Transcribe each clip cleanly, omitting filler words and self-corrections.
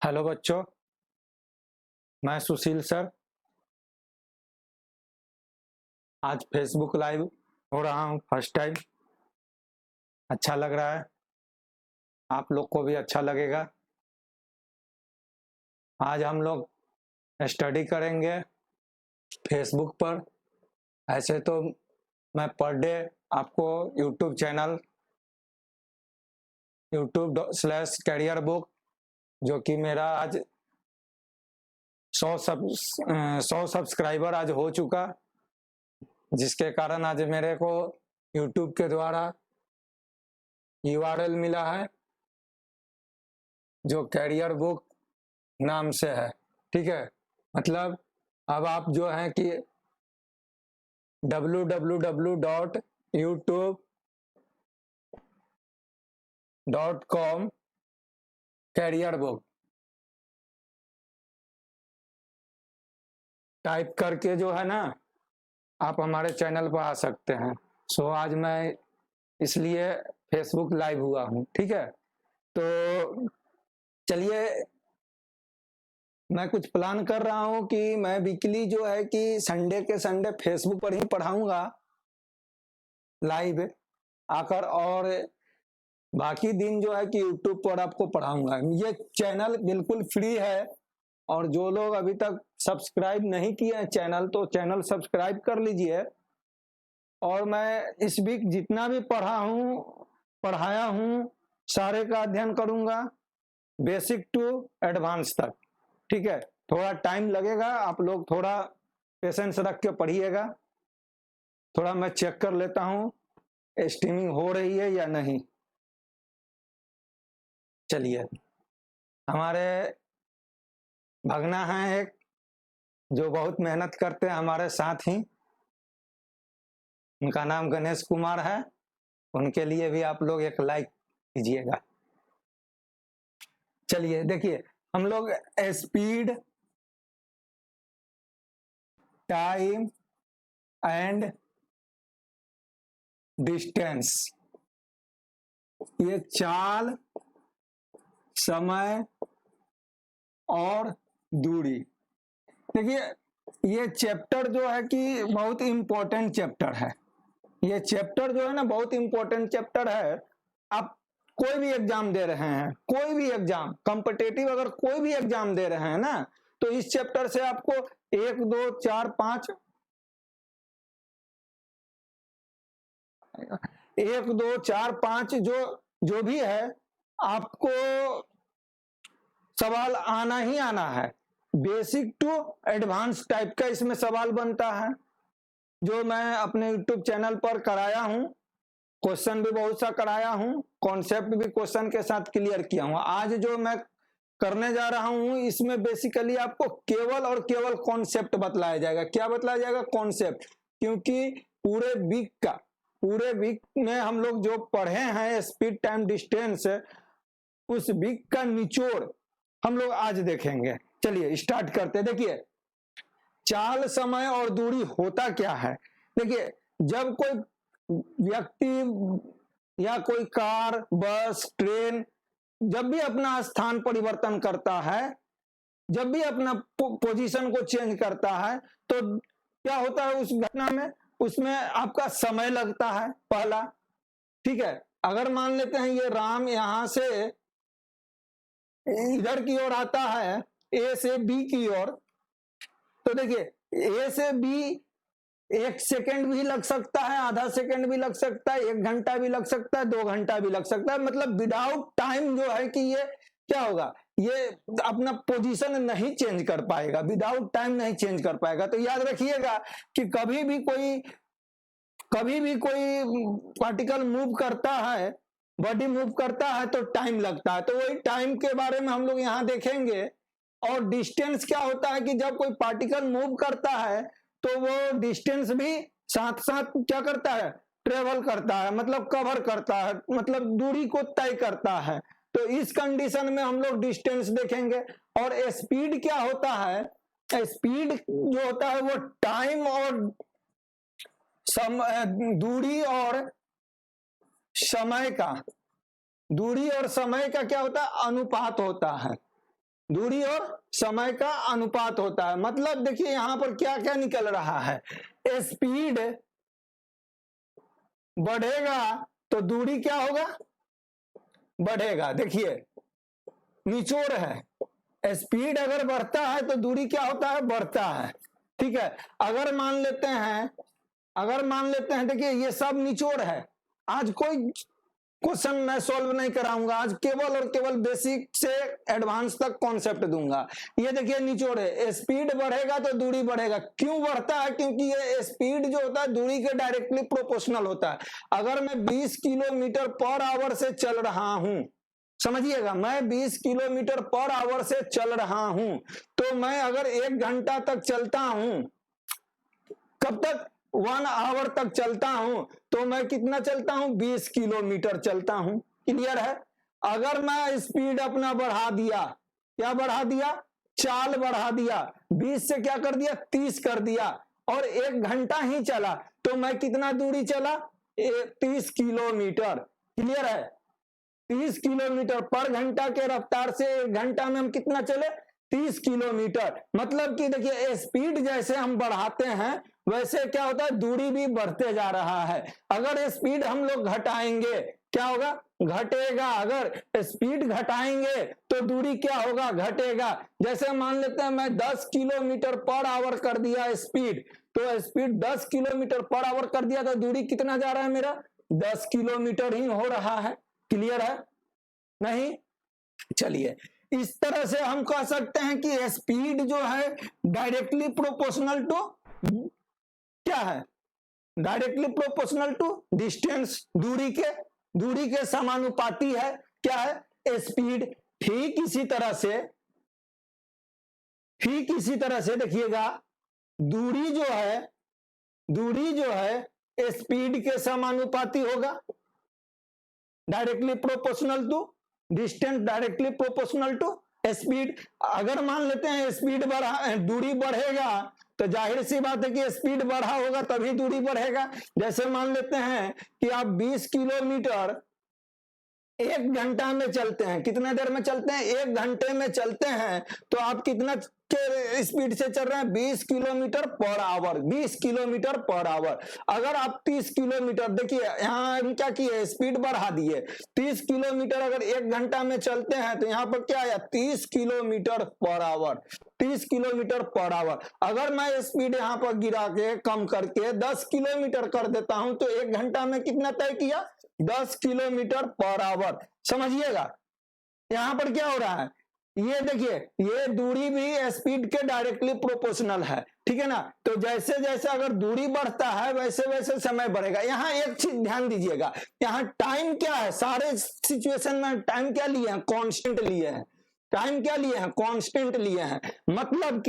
Hello बच्चों, मैं सुशील sir. आज फेसबुक लाइव हो रहा हूँ फर्स्ट टाइम। अच्छा लग रहा है, आप लोग को भी अच्छा लगेगा। आज हम लोग स्टडी करेंगे फेसबुक पर। ऐसे तो मैं पर डे आपको यूट्यूब/कैरियर बुक, जो कि मेरा आज 100 सब्सक्राइबर आज हो चुका, जिसके कारण आज मेरे को यूट्यूब के द्वारा URL मिला है जो कैरियर बुक नाम से है। ठीक है, मतलब अब आप जो है कि www.youtube.com कैरियर बुक टाइप करके जो है ना, आप हमारे चैनल पर आ सकते हैं। सो आज मैं इसलिए फेसबुक लाइव हुआ हूँ। ठीक है, तो चलिए, मैं कुछ प्लान कर रहा हूँ कि मैं वीकली जो है कि संडे के संडे फेसबुक पर ही पढ़ाऊंगा लाइव आकर, और बाकी दिन जो है कि यूट्यूब पर आपको पढ़ाऊंगा। ये चैनल बिल्कुल फ्री है, और जो लोग अभी तक सब्सक्राइब नहीं किए हैं चैनल, तो चैनल सब्सक्राइब कर लीजिए। और मैं इस वीक जितना भी पढ़ाया हूँ सारे का अध्ययन करूंगा, बेसिक टू एडवांस तक। ठीक है, थोड़ा टाइम लगेगा, आप लोग थोड़ा पेशेंस रख के पढ़िएगा। थोड़ा मैं चेक कर लेता हूँ स्ट्रीमिंग हो रही है या नहीं। चलिए, हमारे भगना हैं एक जो बहुत मेहनत करते हैं हमारे साथ ही, उनका नाम गणेश कुमार है। उनके लिए भी आप लोग एक लाइक कीजिएगा। चलिए देखिए, हम लोग स्पीड, टाइम एंड डिस्टेंस, ये चाल, समय और दूरी। देखिए, ये चैप्टर जो है कि बहुत इंपॉर्टेंट चैप्टर है। ये चैप्टर जो है ना बहुत इंपॉर्टेंट चैप्टर है। आप कोई भी एग्जाम दे रहे हैं, कोई भी एग्जाम कॉम्पिटिटिव, अगर कोई भी एग्जाम दे रहे हैं ना, तो इस चैप्टर से आपको 1 2 4 5 1 2 4 5 जो भी है, आपको सवाल आना ही आना है। बेसिक टू एडवांस टाइप का इसमें सवाल बनता है, जो मैं अपने यूट्यूब चैनल पर कराया हूं। क्वेश्चन भी बहुत सा कराया हूं, कॉन्सेप्ट भी क्वेश्चन के साथ क्लियर किया हूं। आज जो मैं करने जा रहा हूं, इसमें बेसिकली आपको केवल और केवल कॉन्सेप्ट बतलाया जाएगा। क्या बतलाया जाएगा? कॉन्सेप्ट। क्योंकि पूरे वीक में हम लोग जो पढ़े हैं स्पीड, टाइम, डिस्टेंस, उस वीक का निचोड़ हम लोग आज देखेंगे। चलिए स्टार्ट करते हैं। देखिए, चाल, समय और दूरी होता क्या है। देखिए, जब कोई व्यक्ति या कोई कार, बस, ट्रेन जब भी अपना स्थान परिवर्तन करता है, जब भी अपना पोजीशन को चेंज करता है, तो क्या होता है उस घटना में? उसमें आपका समय लगता है पहला। ठीक है, अगर मान लेते हैं ये राम यहां से इधर की ओर आता है, ए से बी की ओर, तो देखिए ए से बी 1 सेकेंड भी लग सकता है, आधा सेकेंड भी लग सकता है, 1 घंटा भी लग सकता है, 2 घंटा भी लग सकता है। मतलब विदाउट टाइम जो है कि ये क्या होगा, ये अपना पोजीशन नहीं चेंज कर पाएगा, विदाउट टाइम नहीं चेंज कर पाएगा। तो याद रखिएगा कि कभी भी कोई पार्टिकल मूव करता है, बॉडी मूव करता है, तो टाइम लगता है। तो वही टाइम के बारे में हम लोग यहां देखेंगे। और डिस्टेंस क्या होता है कि जब कोई पार्टिकल मूव करता है, तो वो डिस्टेंस भी साथ साथ क्या करता है? ट्रेवल करता है, मतलब कवर करता है, मतलब दूरी को तय करता है। तो इस कंडीशन में हम लोग डिस्टेंस देखेंगे। और स्पीड क्या होता है? स्पीड जो होता है वो टाइम और दूरी और समय का क्या होता है? अनुपात होता है। दूरी और समय का अनुपात होता है। मतलब देखिए यहां पर क्या क्या निकल रहा है, स्पीड बढ़ेगा तो दूरी क्या होगा, बढ़ेगा। देखिए निचोड़ है, स्पीड अगर बढ़ता है तो दूरी क्या होता है, बढ़ता है। ठीक है, अगर मान लेते हैं देखिए ये सब निचोड़ है। आज कोई क्वेश्चन मैं सॉल्व नहीं कराऊंगा, आज केवल और केवल बेसिक से एडवांस तक कॉन्सेप्ट दूंगा। ये देखिए निचोड़ है, स्पीड बढ़ेगा तो दूरी बढ़ेगा। क्यों बढ़ता है, क्योंकि ये स्पीड जो होता है दूरी के डायरेक्टली प्रोपोर्शनल होता है। अगर मैं 20 किलोमीटर पर आवर से चल रहा हूं, समझिएगा, मैं 20 किलोमीटर पर आवर से चल रहा हूं, तो मैं अगर 1 घंटा तक चलता हूं, कब तक, 1 आवर तक चलता हूं, तो मैं कितना चलता हूं, 20 किलोमीटर चलता हूं। क्लियर है। अगर मैं स्पीड अपना बढ़ा दिया, क्या बढ़ा दिया, चाल बढ़ा दिया, 20 से क्या कर दिया, 30 कर दिया, और 1 घंटा ही चला, तो मैं कितना दूरी चला, 30 किलोमीटर। क्लियर है। 30 किलोमीटर पर घंटा के रफ्तार से 1 घंटा में हम कितना चले, 30 किलोमीटर। मतलब कि देखिए स्पीड जैसे हम बढ़ाते हैं वैसे क्या होता है, दूरी भी बढ़ते जा रहा है। अगर स्पीड हम लोग घटाएंगे, क्या होगा, घटेगा। अगर स्पीड घटाएंगे तो दूरी क्या होगा, घटेगा। जैसे मान लेते हैं मैं 10 किलोमीटर पर आवर कर दिया स्पीड, तो स्पीड 10 किलोमीटर पर आवर कर दिया तो दूरी कितना जा रहा है मेरा, 10 किलोमीटर ही हो रहा है। क्लियर है नहीं। चलिए इस तरह से हम कह सकते हैं कि स्पीड जो है डायरेक्टली प्रोपोर्शनल टू क्या है, डायरेक्टली प्रोपोर्शनल टू डिस्टेंस, दूरी के समानुपाती है। क्या है, स्पीड। ठीक इसी तरह से देखिएगा, दूरी जो है स्पीड के समानुपाती होगा, directly proportional to distance, directly proportional to speed. अगर मान लेते हैं स्पीड बढ़ा, दूरी बढ़ेगा, तो जाहिर सी बात है कि स्पीड बढ़ा होगा तभी दूरी बढ़ेगा। जैसे मान लेते हैं कि आप 20 किलोमीटर 1 घंटा में चलते हैं, कितने देर में चलते हैं, 1 घंटे में चलते हैं, तो आप कितना के स्पीड से चल रहे हैं, 20 kilometre per hour, 20 kilometre per hour. अगर आप 30 किलोमीटर, देखिए यहाँ हम क्या किए, स्पीड बढ़ा दिए, 30 किलोमीटर अगर 1 घंटा में चलते हैं तो यहाँ पर क्या आया, 30 kilometre per hour, 30 kilometre per hour. अगर मैं स्पीड यहाँ पर गिरा के कम करके 10 किलोमीटर कर देता हूं, तो 1 घंटा में कितना तय किया, 10 किलोमीटर पर आवर। समझिएगा यहां पर क्या हो रहा है, ये देखिए ये दूरी भी स्पीड के डायरेक्टली प्रोपोर्शनल है। ठीक है ना। तो जैसे जैसे अगर दूरी बढ़ता है वैसे वैसे समय बढ़ेगा। यहाँ एक चीज ध्यान दीजिएगा, यहाँ टाइम क्या है, सारे सिचुएशन में टाइम क्या लिए हैं, कांस्टेंट लिए हैं। टाइम क्या लिए हैं, कांस्टेंट लिए हैं। मतलब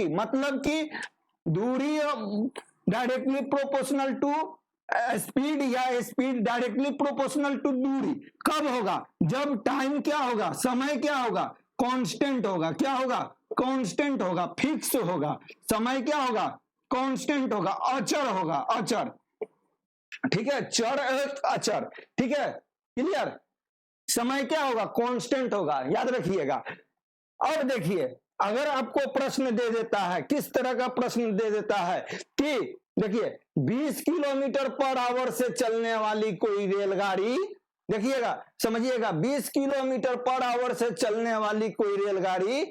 कि दूरी डायरेक्टली प्रोपोर्शनल टू स्पीड, या स्पीड डायरेक्टली प्रोपोर्शनल टू दूरी कब होगा, जब टाइम क्या होगा, समय क्या होगा, कांस्टेंट होगा। क्या होगा, कांस्टेंट होगा, फिक्स होगा। समय क्या होगा, कांस्टेंट होगा, अचर होगा, अचर। ठीक है, चर अचर। ठीक है, क्लियर। समय क्या होगा, कांस्टेंट होगा, याद रखिएगा। और देखिए अगर आपको प्रश्न दे देता है, किस तरह का प्रश्न दे देता है कि देखिए 20 किलोमीटर पर आवर से चलने वाली कोई रेलगाड़ी, देखिएगा समझिएगा, 20 किलोमीटर पर आवर से चलने वाली कोई रेलगाड़ी,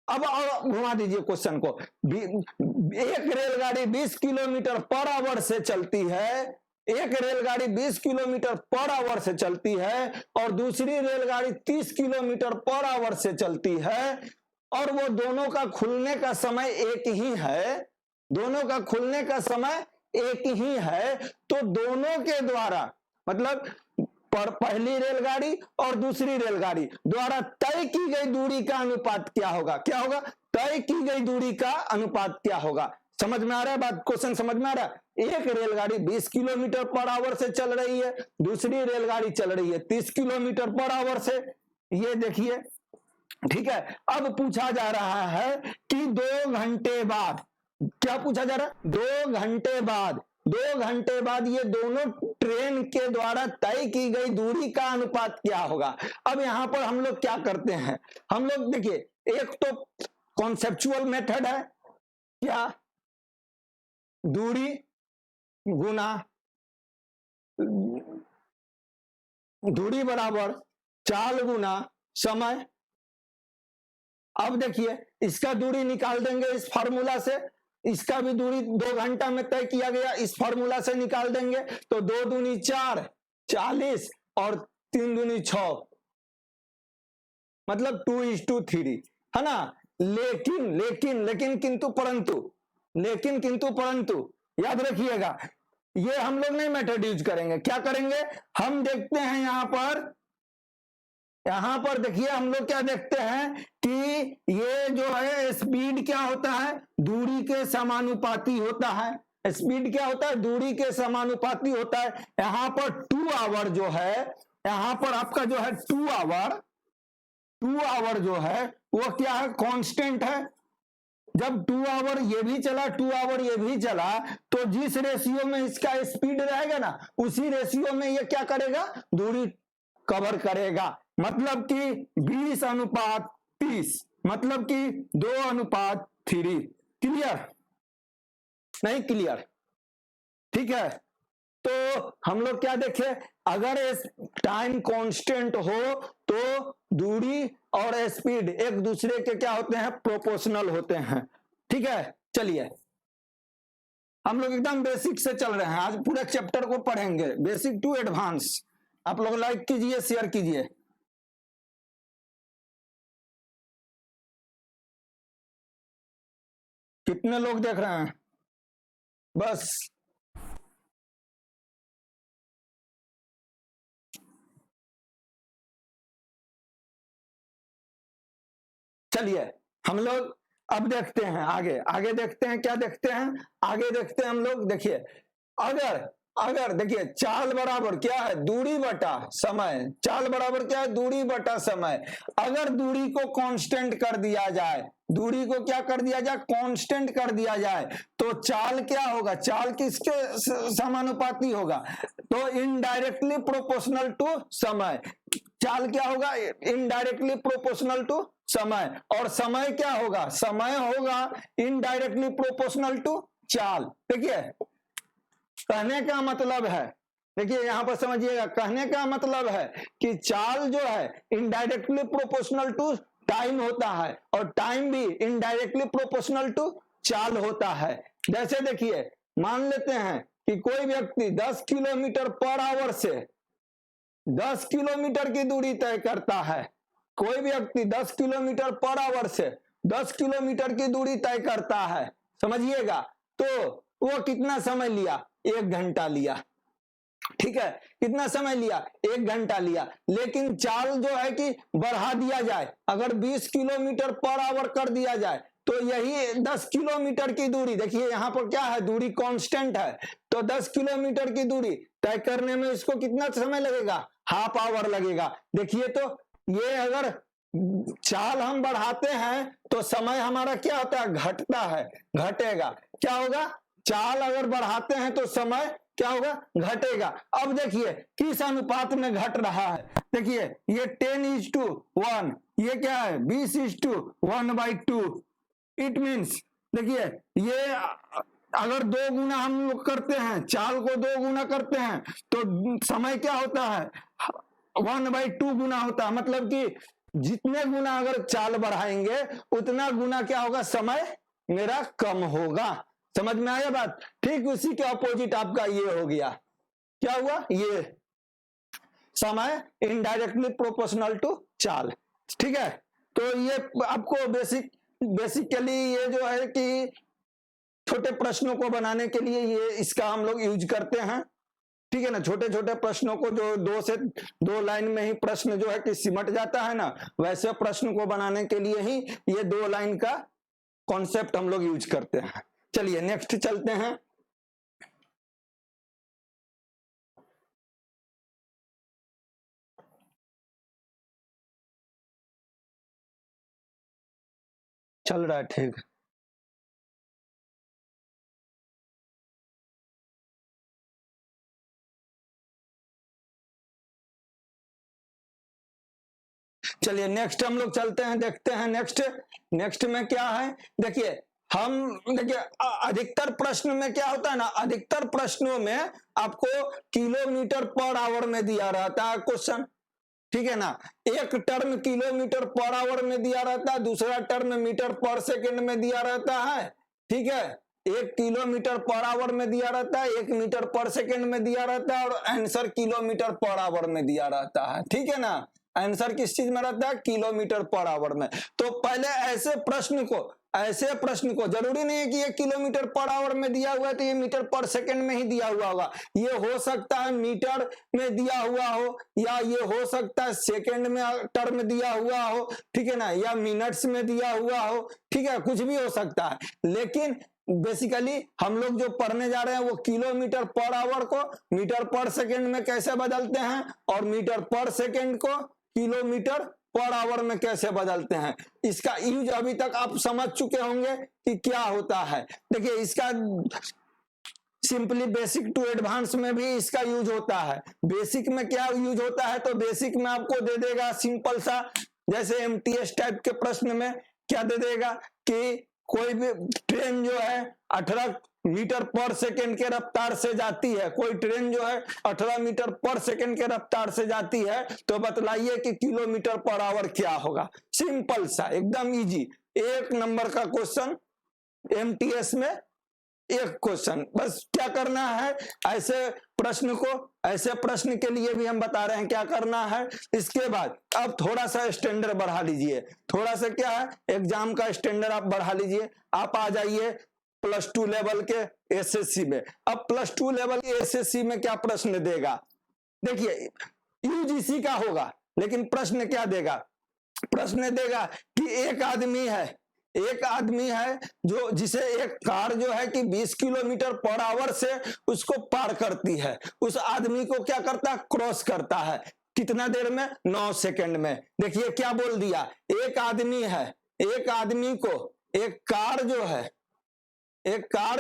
अब घुमा दीजिए क्वेश्चन को, एक रेलगाड़ी 20 किलोमीटर पर आवर से चलती है, एक रेलगाड़ी 20 किलोमीटर पर आवर से चलती है और दूसरी रेलगाड़ी 30 किलोमीटर पर आवर से चलती है, और वो दोनों का खुलने का समय एक ही है, दोनों का खुलने का समय एक ही है। तो दोनों के द्वारा, मतलब पहली रेलगाड़ी और दूसरी रेलगाड़ी द्वारा तय की गई दूरी का अनुपात क्या होगा, क्या होगा, तय की गई दूरी का अनुपात क्या होगा। समझ में आ रहा है बात, क्वेश्चन समझ में आ रहा है। एक रेलगाड़ी 20 किलोमीटर पर आवर से चल रही है, दूसरी रेलगाड़ी चल रही है 30 किलोमीटर पर आवर से। ये देखिए, ठीक है। अब पूछा जा रहा है कि 2 घंटे बाद, क्या पूछा जा रहा है, 2 घंटे बाद ये दोनों ट्रेन के द्वारा तय की गई दूरी का अनुपात क्या होगा। अब यहां पर हम लोग क्या करते हैं, हम लोग देखिए, एक तो कॉन्सेप्चुअल मेथड है, क्या, दूरी गुना दूरी बराबर चाल गुना समय। अब देखिए, इसका दूरी निकाल देंगे इस फार्मूला से, इसका भी दूरी 2 घंटा में तय किया गया, इस फार्मूला से निकाल देंगे, तो 2 दूनी 4, 40 और 3 दूनी 6, मतलब 2:3, है ना। लेकिन लेकिन लेकिन किंतु परंतु, लेकिन किंतु परंतु याद रखिएगा, ये हम लोग नहीं मेथड यूज करेंगे, क्या करेंगे, हम देखते हैं यहां पर देखिए, हम लोग क्या देखते हैं कि ये जो है स्पीड क्या होता है, दूरी के समानुपाती होता है। स्पीड क्या होता है, दूरी के समानुपाती होता है। यहां पर 2 आवर जो है, यहां पर आपका जो है 2 आवर जो है वो क्या है, कांस्टेंट है। जब 2 आवर ये भी चला, 2 आवर ये भी चला, तो जिस रेशियो में इसका स्पीड रहेगा ना, उसी रेशियो में ये क्या करेगा, दूरी कवर करेगा। मतलब कि 20:30, मतलब कि 2:3। क्लियर, नहीं क्लियर, ठीक है। तो हम लोग क्या देखे, अगर टाइम कांस्टेंट हो तो दूरी और स्पीड एक दूसरे के क्या होते हैं, प्रोपोर्शनल होते हैं। ठीक है, चलिए हम लोग एकदम बेसिक से चल रहे हैं, आज पूरे चैप्टर को पढ़ेंगे, बेसिक टू एडवांस। आप लोग लाइक कीजिए, शेयर कीजिए। कितने लोग देख रहे हैं, बस। चलिए हम लोग अब देखते हैं आगे, आगे देखते हैं, क्या देखते हैं, आगे देखते हैं हम लोग। देखिए, अगर अगर देखिए, चाल बराबर क्या है, दूरी बटा समय। चाल बराबर क्या है, दूरी बटा समय। अगर दूरी को कांस्टेंट कर दिया जाए, दूरी को क्या कर दिया जाए, कांस्टेंट कर दिया जाए, तो चाल क्या होगा, चाल किसके समानुपाती होगा, तो इनडायरेक्टली प्रोपोर्शनल टू समय। चाल क्या होगा, इनडायरेक्टली प्रोपोर्शनल टू समय। और समय क्या होगा, समय होगा इनडायरेक्टली प्रोपोर्शनल टू चाल। देखिए, कहने का मतलब है, देखिए यहां पर समझिएगा, कहने का मतलब है कि चाल जो है इनडायरेक्टली प्रोपोर्शनल टू टाइम होता है, और टाइम भी इनडायरेक्टली प्रोपोर्शनल टू चाल होता है। जैसे देखिए, मान लेते हैं कि कोई व्यक्ति 10 किलोमीटर पर आवर से 10 किलोमीटर की दूरी तय करता है। कोई व्यक्ति 10 किलोमीटर पर आवर से 10 किलोमीटर की दूरी तय करता है, समझिएगा, तो वो कितना समय लिया, 1 घंटा लिया। ठीक है, कितना समय लिया, 1 घंटा लिया। लेकिन चाल जो है कि बढ़ा दिया जाए, अगर 20 किलोमीटर पर आवर कर दिया जाए, तो यही 10 किलोमीटर की दूरी, देखिए यहां पर क्या है, दूरी कांस्टेंट है, तो 10 किलोमीटर की दूरी तय करने में इसको कितना समय लगेगा, हाफ आवर लगेगा। देखिए, तो ये अगर चाल हम बढ़ाते हैं तो समय हमारा क्या होता है, घटता है, घटेगा। क्या होगा, चाल अगर बढ़ाते हैं तो समय क्या होगा, घटेगा। अब देखिए किस अनुपात में घट रहा है, देखिए ये 10:1, ये क्या है 20:1/2। इट मीन्स, देखिए ये अगर 2 गुना हम लोग करते हैं, चाल को 2 गुना करते हैं, तो समय क्या होता है, 1/2 गुना होता है। मतलब कि जितने गुना अगर चाल बढ़ाएंगे, उतना गुना क्या होगा, समय मेरा कम होगा। समझ में आया बात। ठीक उसी के अपोजिट आपका ये हो गया, क्या हुआ, ये समय इनडायरेक्टली प्रोपोर्शनल टू चाल। ठीक है, तो ये आपको बेसिकली ये जो है कि छोटे प्रश्नों को बनाने के लिए ये इसका हम लोग यूज करते हैं। ठीक है ना, छोटे छोटे प्रश्नों को, जो 2 से 2 लाइन में ही प्रश्न जो है कि सिमट जाता है ना, वैसे प्रश्न को बनाने के लिए ही ये 2 लाइन का कॉन्सेप्ट हम लोग यूज करते हैं। चलिए नेक्स्ट चलते हैं। चल रहा है, ठीक। चलिए नेक्स्ट हम लोग चलते हैं, देखते हैं नेक्स्ट में क्या है। देखिए अधिकतर प्रश्न में क्या होता है ना, अधिकतर प्रश्नों में आपको किलोमीटर पर आवर में दिया रहता है क्वेश्चन, ठीक है ना। एक टर्म किलोमीटर पर आवर में दिया रहता है, दूसरा टर्म मीटर पर सेकंड में दिया रहता है, ठीक है। एक किलोमीटर पर आवर में दिया रहता है, एक मीटर पर सेकंड में दिया रहता है, और आंसर किलोमीटर पर आवर में दिया रहता है, ठीक है ना। आंसर किस चीज में रहता है, किलोमीटर पर आवर में। तो पहले ऐसे प्रश्न को जरूरी नहीं है कि ये किलोमीटर पर आवर में दिया हुआ है तो ये मीटर पर सेकंड में ही दिया हुआ होगा, ये हो सकता है मीटर में दिया हुआ हो, या ये हो सकता है सेकंड में टर्म दिया हुआ हो, ठीक है ना, या मिनट्स में दिया हुआ हो, ठीक है, कुछ भी हो सकता है। लेकिन बेसिकली हम लोग जो पढ़ने जा रहे हैं वो किलोमीटर पर आवर को मीटर पर सेकंड में कैसे बदलते हैं, और मीटर पर सेकंड को किलोमीटर पर आवर में कैसे बदलते हैं, इसका यूज अभी तक आप समझ चुके होंगे कि क्या होता है। देखिए इसका सिंपली बेसिक टू एडवांस में भी इसका यूज होता है। बेसिक में क्या यूज होता है, तो बेसिक में आपको दे देगा सिंपल सा, जैसे एमटीएस टाइप के प्रश्न में क्या दे देगा कि कोई भी ट्रेन जो है 18 मीटर पर सेकंड के रफ्तार से जाती है, कोई ट्रेन जो है 18 मीटर पर सेकंड के रफ्तार से जाती है, तो बतलाइए कि किलोमीटर पर आवर क्या होगा। सिंपल सा एकदम इजी, एक नंबर का क्वेश्चन एमटीएस में, एक क्वेश्चन। बस क्या करना है, ऐसे प्रश्न के लिए भी हम बता रहे हैं क्या करना है। इसके बाद अब थोड़ा सा स्टैंडर्ड बढ़ा लीजिए, थोड़ा सा क्या है एग्जाम का स्टैंडर्ड आप बढ़ा लीजिए। आप आ जाइए +2 लेवल के एसएससी में। अब +2 लेवल के एसएससी में क्या प्रश्न देगा, देखिए यूजीसी का होगा, लेकिन प्रश्न क्या देगा, प्रश्न देगा कि एक आदमी है जो जिसे एक कार जो है कि 20 किलोमीटर पर आवर से उसको पार करती है, उस आदमी को क्या करता है, क्रॉस करता है, कितना देर में, 9 सेकंड में। देखिए क्या बोल दिया, एक आदमी को एक कार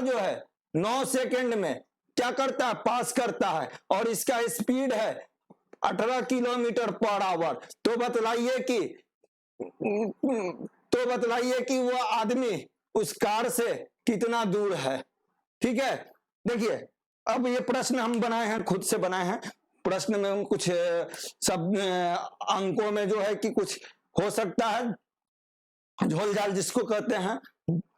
जो है 9 सेकंड में क्या करता है, पास करता है, और इसका स्पीड है 18 किलोमीटर पर आवर। तो बतलाइए कि वो आदमी उस कार से कितना दूर है, ठीक है। देखिए अब ये प्रश्न हम बनाए हैं, खुद से बनाए हैं। प्रश्न में हम कुछ सब अंकों में जो है कि कुछ हो सकता है झोल झाल जिसको कहते हैं,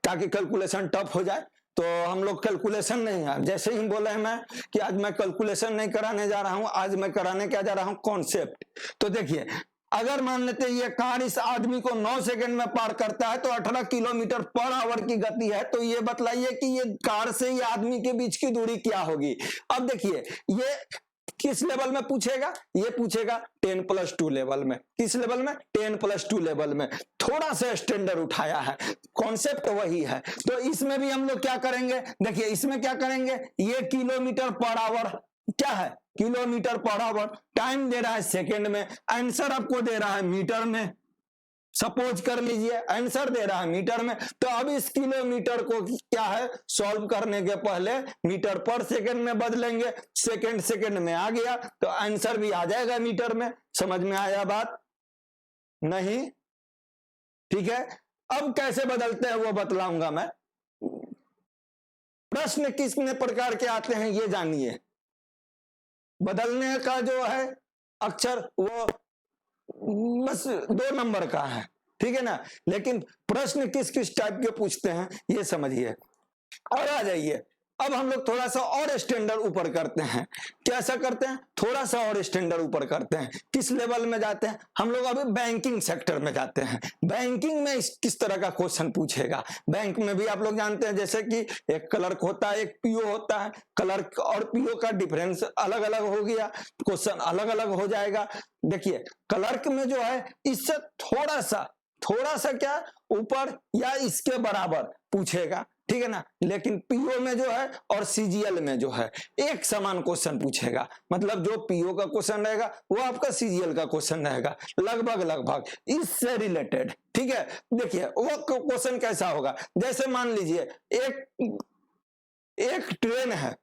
ताकि कैलकुलेशन टफ हो जाए। तो हम लोग कैलकुलेशन नहीं है, जैसे ही बोले हैं मैं कि आज मैं कैलकुलेशन नहीं कराने जा रहा हूं, आज मैं कराने क्या जा रहा हूं, कॉन्सेप्ट। तो देखिए अगर मान लेते हैं ये कार इस आदमी को 9 सेकंड में पार करता है तो 18 किलोमीटर पर आवर की गति है, तो ये बतलाइए कि ये कार से ये आदमी के बीच की दूरी क्या होगी। अब देखिए ये किस लेवल में पूछेगा, ये पूछेगा 10+2 लेवल में। किस लेवल में, 10+2 लेवल में। थोड़ा सा स्टैंडर्ड उठाया है, कॉन्सेप्ट वही है। तो इसमें भी हम लोग क्या करेंगे, देखिए इसमें क्या करेंगे, ये किलोमीटर पर आवर क्या है, किलोमीटर पर आवर, टाइम दे रहा है सेकंड में, आंसर आपको दे रहा है मीटर में। सपोज कर लीजिए आंसर दे रहा है मीटर में, तो अब इस किलोमीटर को क्या है, सॉल्व करने के पहले मीटर पर सेकंड में बदलेंगे, सेकंड में आ गया तो आंसर भी आ जाएगा मीटर में। समझ में आया बात, नहीं, ठीक है। अब कैसे बदलते हैं वो बतलाऊंगा मैं। प्रश्न कितने प्रकार के आते हैं ये जानिए। बदलने का जो है अक्षर वो बस 2 नंबर का है, ठीक है ना, लेकिन प्रश्न किस किस टाइप के पूछते हैं ये समझिए। और आ जाइए अब हम लोग थोड़ा सा और स्टैंडर्ड ऊपर करते हैं। कैसा करते हैं, थोड़ा सा और स्टैंडर्ड ऊपर करते हैं। किस लेवल में जाते हैं हम लोग, अभी बैंकिंग सेक्टर में जाते हैं। बैंकिंग में किस तरह का क्वेश्चन पूछेगा। बैंक में भी आप लोग जानते हैं जैसे कि एक क्लर्क होता है, एक पीओ होता है। क्लर्क और पीओ का डिफरेंस अलग अलग हो गया, क्वेश्चन अलग अलग हो जाएगा। देखिए क्लर्क में जो है इससे थोड़ा सा क्या ऊपर या इसके बराबर पूछेगा, ठीक है ना, लेकिन पीओ में जो है और सीजीएल में जो है एक समान क्वेश्चन पूछेगा। मतलब जो पीओ का क्वेश्चन रहेगा वो आपका सीजीएल का क्वेश्चन रहेगा, लगभग इससे रिलेटेड, ठीक है। देखिए वो क्वेश्चन कैसा होगा, जैसे मान लीजिए एक ट्रेन है,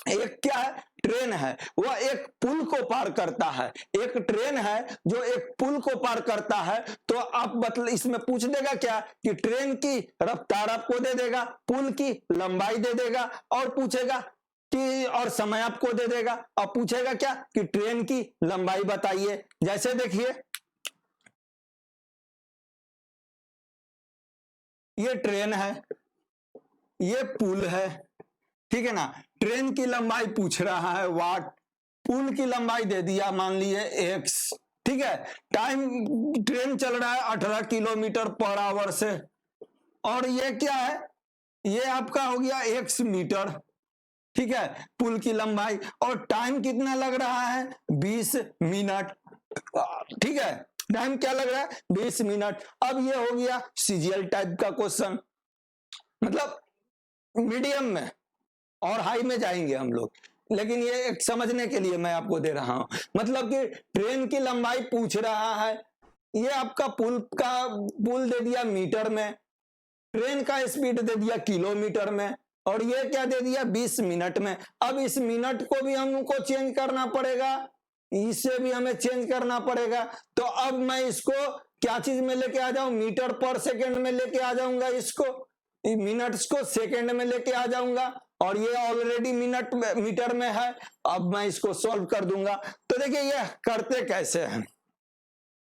एक क्या है, ट्रेन है, वह एक पुल को पार करता है। एक ट्रेन है जो एक पुल को पार करता है। तो आप मतलब इसमें पूछ देगा क्या कि ट्रेन की रफ्तार आपको दे देगा, पुल की लंबाई दे देगा, और पूछेगा कि और समय आपको दे देगा, और पूछेगा क्या कि ट्रेन की लंबाई बताइए। जैसे देखिए ये ट्रेन है, ये पुल है, ठीक है ना। ट्रेन की लंबाई पूछ रहा है वाट, पुल की लंबाई दे दिया मान लीजिए एक्स, ठीक है। टाइम, ट्रेन चल रहा है 18 किलोमीटर पर आवर से, और ये क्या है, ये आपका हो गया एक्स मीटर, ठीक है, पुल की लंबाई। और टाइम कितना लग रहा है, 20 मिनट, ठीक है। टाइम क्या लग रहा है, 20 मिनट। अब ये हो गया सीजीएल टाइप का क्वेश्चन, मतलब मीडियम में और हाई में जाएंगे हम लोग, लेकिन ये एक समझने के लिए मैं आपको दे रहा हूं। मतलब कि ट्रेन की लंबाई पूछ रहा है, ये आपका पुल दे दिया मीटर में, ट्रेन का स्पीड दे दिया किलोमीटर में, और ये क्या दे दिया 20 मिनट में। अब इस मिनट को भी हमको चेंज करना पड़ेगा, इसे भी हमें चेंज करना पड़ेगा। तो अब मैं इसको क्या चीज में लेके आ जाऊं, मीटर पर सेकेंड में लेके आ जाऊंगा, इसको मिनट्स को सेकेंड में लेके आ जाऊंगा, और ये ऑलरेडी मिनट मीटर में है। अब मैं इसको सॉल्व कर दूंगा। तो देखिए ये करते कैसे हैं,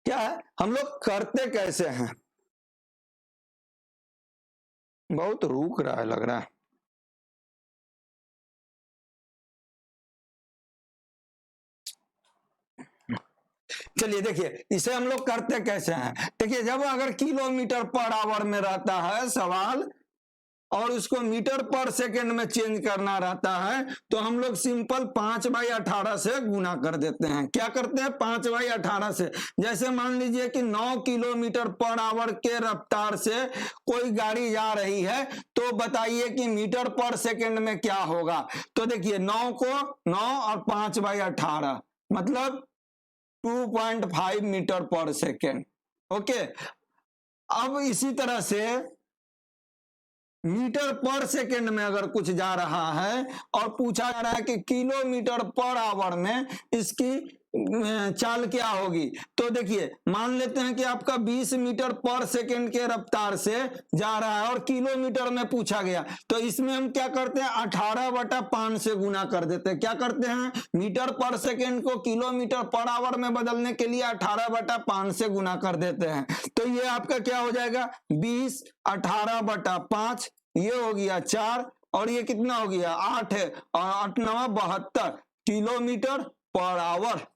क्या है हम लोग करते कैसे हैं, बहुत रुक रहा है लग रहा है। चलिए देखिए इसे हम लोग करते कैसे हैं। देखिए जब अगर किलोमीटर पर आवर में रहता है सवाल, और उसको मीटर पर सेकंड में चेंज करना रहता है, तो हम लोग सिंपल 5/18 से गुना कर देते हैं। क्या करते हैं, 5/18 से। जैसे मान लीजिए कि 9 किलोमीटर पर आवर के रफ्तार से कोई गाड़ी जा रही है, तो बताइए कि मीटर पर सेकंड में क्या होगा। तो देखिए 9 को 9 और 5/18 मतलब 2.5 मीटर पर सेकेंड, ओके। अब इसी तरह से मीटर पर सेकेंड में अगर कुछ जा रहा है और पूछा जा रहा है कि किलोमीटर पर आवर में इसकी चाल क्या होगी, तो देखिए मान लेते हैं कि आपका 20 मीटर पर सेकेंड के रफ्तार से जा रहा है और किलोमीटर में पूछा गया, तो इसमें हम क्या करते हैं 18/5 से गुना कर देते हैं। क्या करते हैं, मीटर पर सेकेंड को किलोमीटर पर आवर में बदलने के लिए 18/5 से गुना कर देते हैं। तो ये आपका क्या हो जाएगा 20, 18/5, ये हो गया 4, और ये कितना हो गया 8 है, और 8 9 72 किलोमीटर पर आवर।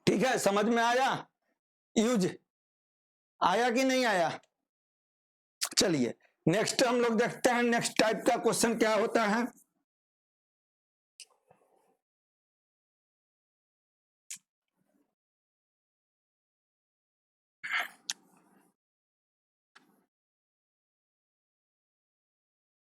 ठीक है, समझ में आया, यूज आया कि नहीं आया। चलिए नेक्स्ट हम लोग देखते हैं, नेक्स्ट टाइप का क्वेश्चन क्या होता है।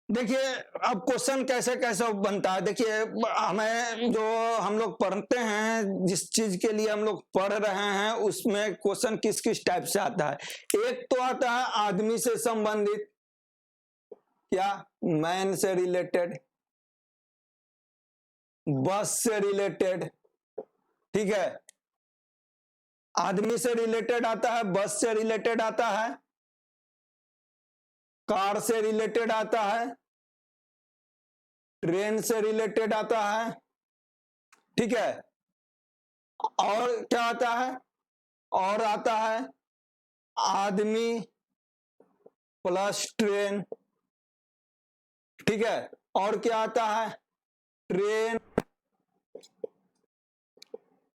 देखिए अब क्वेश्चन कैसे कैसे बनता है। देखिए हमें जो हम लोग पढ़ते हैं, जिस चीज के लिए हम लोग पढ़ रहे हैं, उसमें क्वेश्चन किस किस टाइप से आता है। एक तो आता है आदमी से संबंधित, क्या मैन से रिलेटेड, बस से रिलेटेड, ठीक है, आदमी से रिलेटेड आता है, बस से रिलेटेड आता है, कार से रिलेटेड आता है, ट्रेन से रिलेटेड आता है, ठीक है। और क्या आता है, और आता है आदमी प्लस ट्रेन, ठीक है। और क्या आता है, ट्रेन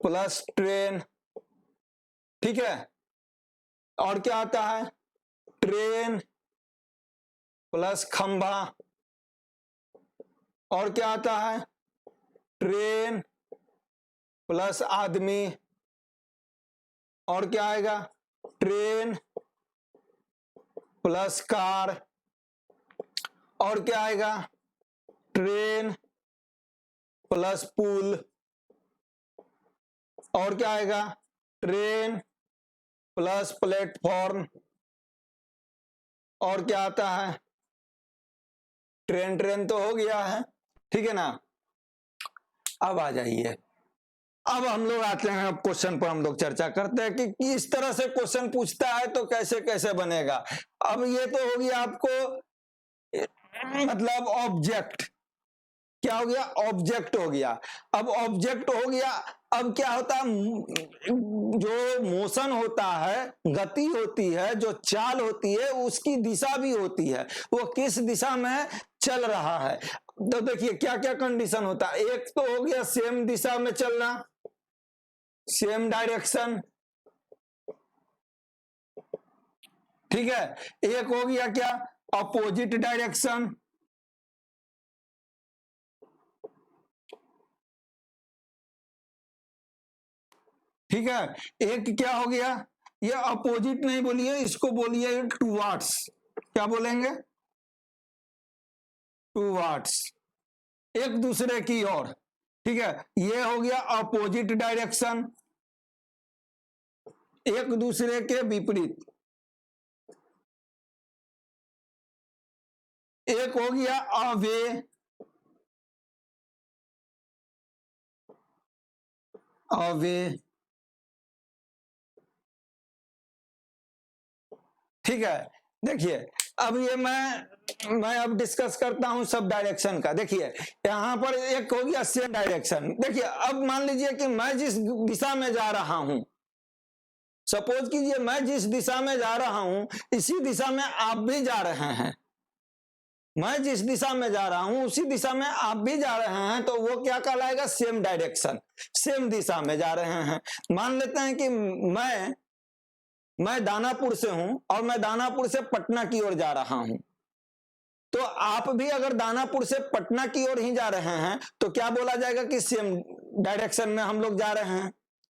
प्लस ट्रेन, ठीक है। और क्या आता है, ट्रेन प्लस खंभा। और क्या आता है, ट्रेन प्लस आदमी। और क्या आएगा, ट्रेन प्लस कार। और क्या आएगा, ट्रेन प्लस पुल। और क्या आएगा, ट्रेन प्लस प्लेटफॉर्म। और क्या आता है, ट्रेन तो हो गया है, ठीक है ना। अब आ जाइए, अब हम लोग आते हैं क्वेश्चन पर, हम लोग चर्चा करते हैं कि किस तरह से क्वेश्चन पूछता है तो कैसे कैसे बनेगा। अब ये तो हो गया आपको मतलब ऑब्जेक्ट, क्या हो गया, ऑब्जेक्ट हो गया। अब ऑब्जेक्ट हो गया, अब क्या होता है, जो मोशन होता है, गति होती है, जो चाल होती है, उसकी दिशा भी होती है, वो किस दिशा में चल रहा है। तो देखिए क्या क्या कंडीशन होता है। एक तो हो गया सेम दिशा में चलना, सेम डायरेक्शन, ठीक है। एक हो गया क्या, अपोजिट डायरेक्शन, ठीक है। एक क्या हो गया, ये अपोजिट नहीं बोलिए, इसको बोलिए टूवर्ड्स, क्या बोलेंगे, टूवर्ड्स, एक दूसरे की ओर, ठीक है। ये हो गया अपोजिट डायरेक्शन, एक दूसरे के विपरीत। एक हो गया अवे, अवे, ठीक है। देखिए अब ये मैं अब डिस्कस करता हूं सब डायरेक्शन का। देखिए यहां पर एक हो गया सेम डायरेक्शन। देखिए अब मान लीजिए कि मैं जिस दिशा में जा रहा हूं, सपोज कीजिए मैं जिस दिशा में जा रहा हूं इसी दिशा में आप भी जा रहे हैं, मैं जिस दिशा में जा रहा हूं उसी दिशा में आप भी जा रहे हैं, तो वो क्या कहलाएगा, सेम डायरेक्शन, सेम दिशा में जा रहे हैं। मान लेते हैं कि मैं दानापुर से हूं और मैं दानापुर से पटना की ओर जा रहा हूं, तो आप भी अगर दानापुर से पटना की ओर ही जा रहे हैं तो क्या बोला जाएगा कि सेम डायरेक्शन में हम लोग जा रहे हैं,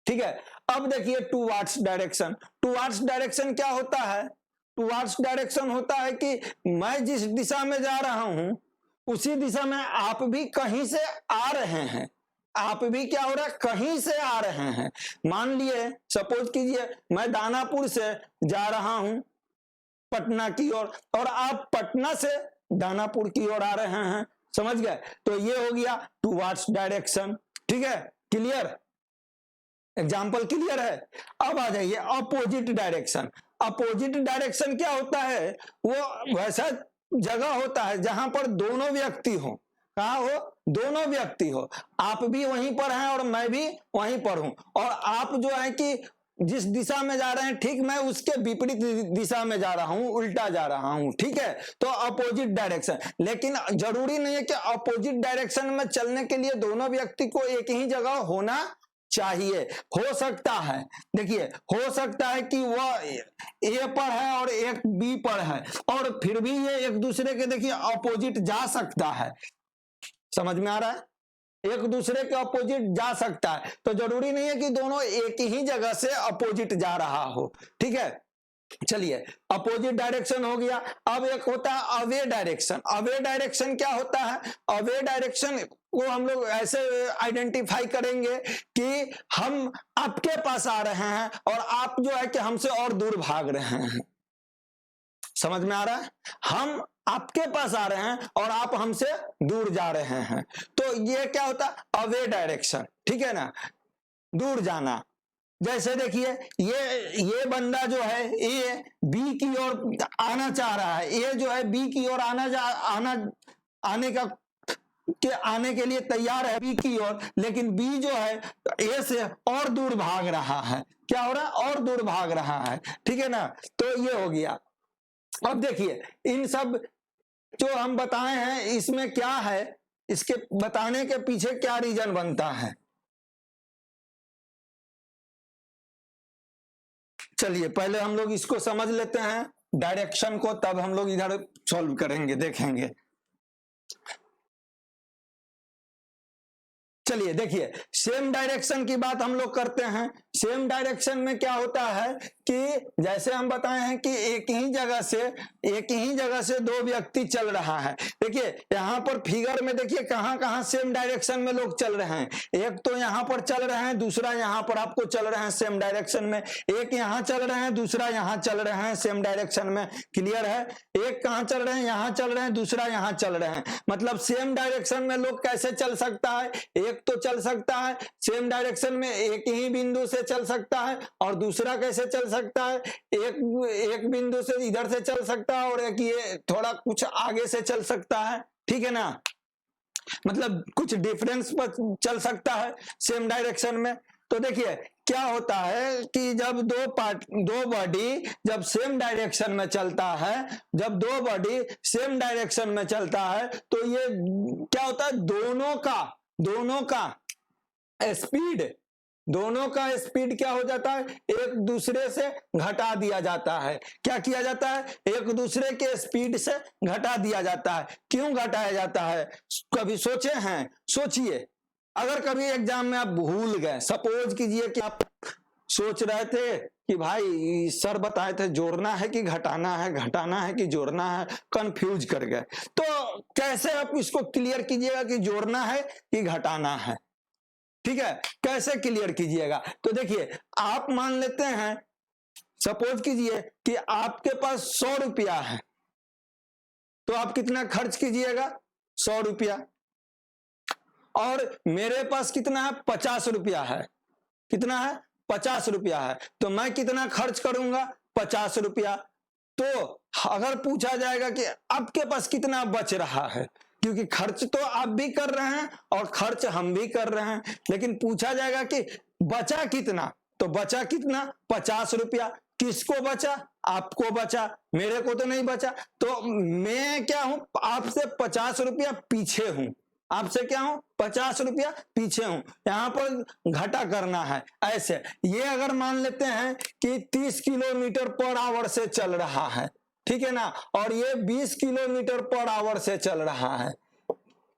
ठीक है। अब देखिए टूवर्ड्स डायरेक्शन, टूवर्ड्स डायरेक्शन क्या होता है, टूवर्ड्स डायरेक्शन होता है कि मैं जिस दिशा में जा रहा हूं उसी दिशा में आप भी कहीं से आ रहे हैं, आप भी क्या हो रहा है, कहीं से आ रहे हैं। मान लिए सपोज कीजिए मैं दानापुर से जा रहा हूं पटना की ओर और आप पटना से दानापुर की ओर आ रहे हैं, समझ गए। तो ये हो गया टूवर्ड्स डायरेक्शन, ठीक है। क्लियर, एग्जाम्पल क्लियर है। अब आ जाइए अपोजिट डायरेक्शन। अपोजिट डायरेक्शन क्या होता है, वो वैसा जगह होता है जहां पर दोनों व्यक्ति हो, कहा हो, दोनों व्यक्ति हो, आप भी वहीं पर हैं और मैं भी वहीं पर हूं, और आप जो है कि जिस दिशा में जा रहे हैं ठीक मैं उसके विपरीत दिशा में जा रहा हूं, उल्टा जा रहा हूं, ठीक है। तो अपोजिट डायरेक्शन, लेकिन जरूरी नहीं है कि अपोजिट डायरेक्शन में चलने के लिए दोनों व्यक्ति को एक ही जगह होना चाहिए। हो सकता है, देखिए हो सकता है कि वह ए पर है और एक बी पर है और फिर भी ये एक दूसरे के देखिए अपोजिट जा सकता है, समझ में आ रहा है, एक दूसरे के अपोजिट जा सकता है। तो जरूरी नहीं है कि दोनों एक ही जगह से अपोजिट जा रहा हो, ठीक है। चलिए अपोजिट डायरेक्शन हो गया। अब एक होता है अवे डायरेक्शन। अवे डायरेक्शन क्या होता है, अवे डायरेक्शन को हम लोग ऐसे आइडेंटिफाई करेंगे कि हम आपके पास आ रहे हैं और आप जो है कि हमसे और दूर भाग रहे हैं, समझ में आ रहा है, हम आपके पास आ रहे हैं और आप हमसे दूर जा रहे हैं, तो ये क्या होता है, अवे डायरेक्शन, ठीक है ना, दूर जाना। जैसे देखिए ये बंदा जो है ये बी की ओर आना चाह रहा है, ये जो है बी की ओर आने के लिए तैयार है बी की ओर, लेकिन बी जो है ए से और दूर भाग रहा है, क्या हो रहा है, और दूर भाग रहा है, ठीक है ना। तो ये हो गया। अब देखिए इन सब जो हम बताए हैं इसमें क्या है, इसके बताने के पीछे क्या रीजन बनता है। चलिए पहले हम लोग इसको समझ लेते हैं डायरेक्शन को, तब हम लोग इधर सॉल्व करेंगे, देखेंगे। चलिए देखिए सेम डायरेक्शन की बात हम लोग करते हैं। सेम डायरेक्शन में क्या होता है कि जैसे हम बताए हैं कि एक ही जगह से दो व्यक्ति चल रहा है। देखिए यहाँ पर फिगर में देखिए कहां कहां सेम डायरेक्शन में लोग चल रहे हैं। एक तो यहाँ पर चल रहे हैं, दूसरा यहाँ पर आपको चल रहे हैं सेम डायरेक्शन में। एक यहाँ चल रहे हैं, दूसरा यहाँ चल रहे हैं सेम डायरेक्शन में। क्लियर है? एक कहाँ चल रहे हैं, यहाँ चल रहे हैं, दूसरा यहाँ चल रहे हैं। मतलब सेम डायरेक्शन में लोग कैसे चल सकता है? एक तो चल सकता है सेम डायरेक्शन में, एक ही बिंदु से चल सकता है, और दूसरा कैसे चल सकता है, एक बिंदु से इधर से चल सकता है और एक ये थोड़ा कुछ आगे से चल सकता है। ठीक है ना? मतलब कुछ डिफरेंस पर चल सकता है सेम डायरेक्शन में। तो देखिए क्या होता है कि जब दो बॉडी जब सेम डायरेक्शन में चलता है, जब दो बॉडी सेम डायरेक्शन में चलता है तो ये क्या होता है, दोनों का स्पीड क्या हो जाता है, एक दूसरे से घटा दिया जाता है। क्या किया जाता है? एक दूसरे के स्पीड से घटा दिया जाता है। क्यों घटाया जाता है? कभी सोचे हैं? सोचिए, अगर कभी एग्जाम में आप भूल गए, सपोज कीजिए कि आप सोच रहे थे कि भाई सर बताए थे जोड़ना है कि घटाना है, घटाना है कि जोड़ना है, कंफ्यूज कर गए, तो कैसे आप इसको क्लियर कीजिएगा कि जोड़ना है कि घटाना है? ठीक है, कैसे क्लियर कीजिएगा? तो देखिए आप मान लेते हैं, सपोज कीजिए कि आपके पास 100 रुपया है, तो आप कितना खर्च कीजिएगा? 100 रुपया। और मेरे पास कितना है? 50 रुपया है। कितना है? 50 रुपया है। तो मैं कितना खर्च करूंगा? 50 रुपया। तो अगर पूछा जाएगा कि आपके पास कितना बच रहा है, क्योंकि खर्च तो आप भी कर रहे हैं और खर्च हम भी कर रहे हैं, लेकिन पूछा जाएगा कि बचा कितना, तो बचा कितना? 50 रुपया। किसको बचा? आपको बचा, मेरे को तो नहीं बचा। तो मैं क्या हूं? आपसे 50 रुपया पीछे हूं। आपसे क्या हूं? 50 रुपया पीछे हूं। यहां पर घटा करना है। ऐसे ये अगर मान लेते हैं कि 30 किलोमीटर पर आवर से चल रहा है, ठीक है ना, और ये 20 किलोमीटर पर आवर से चल रहा है,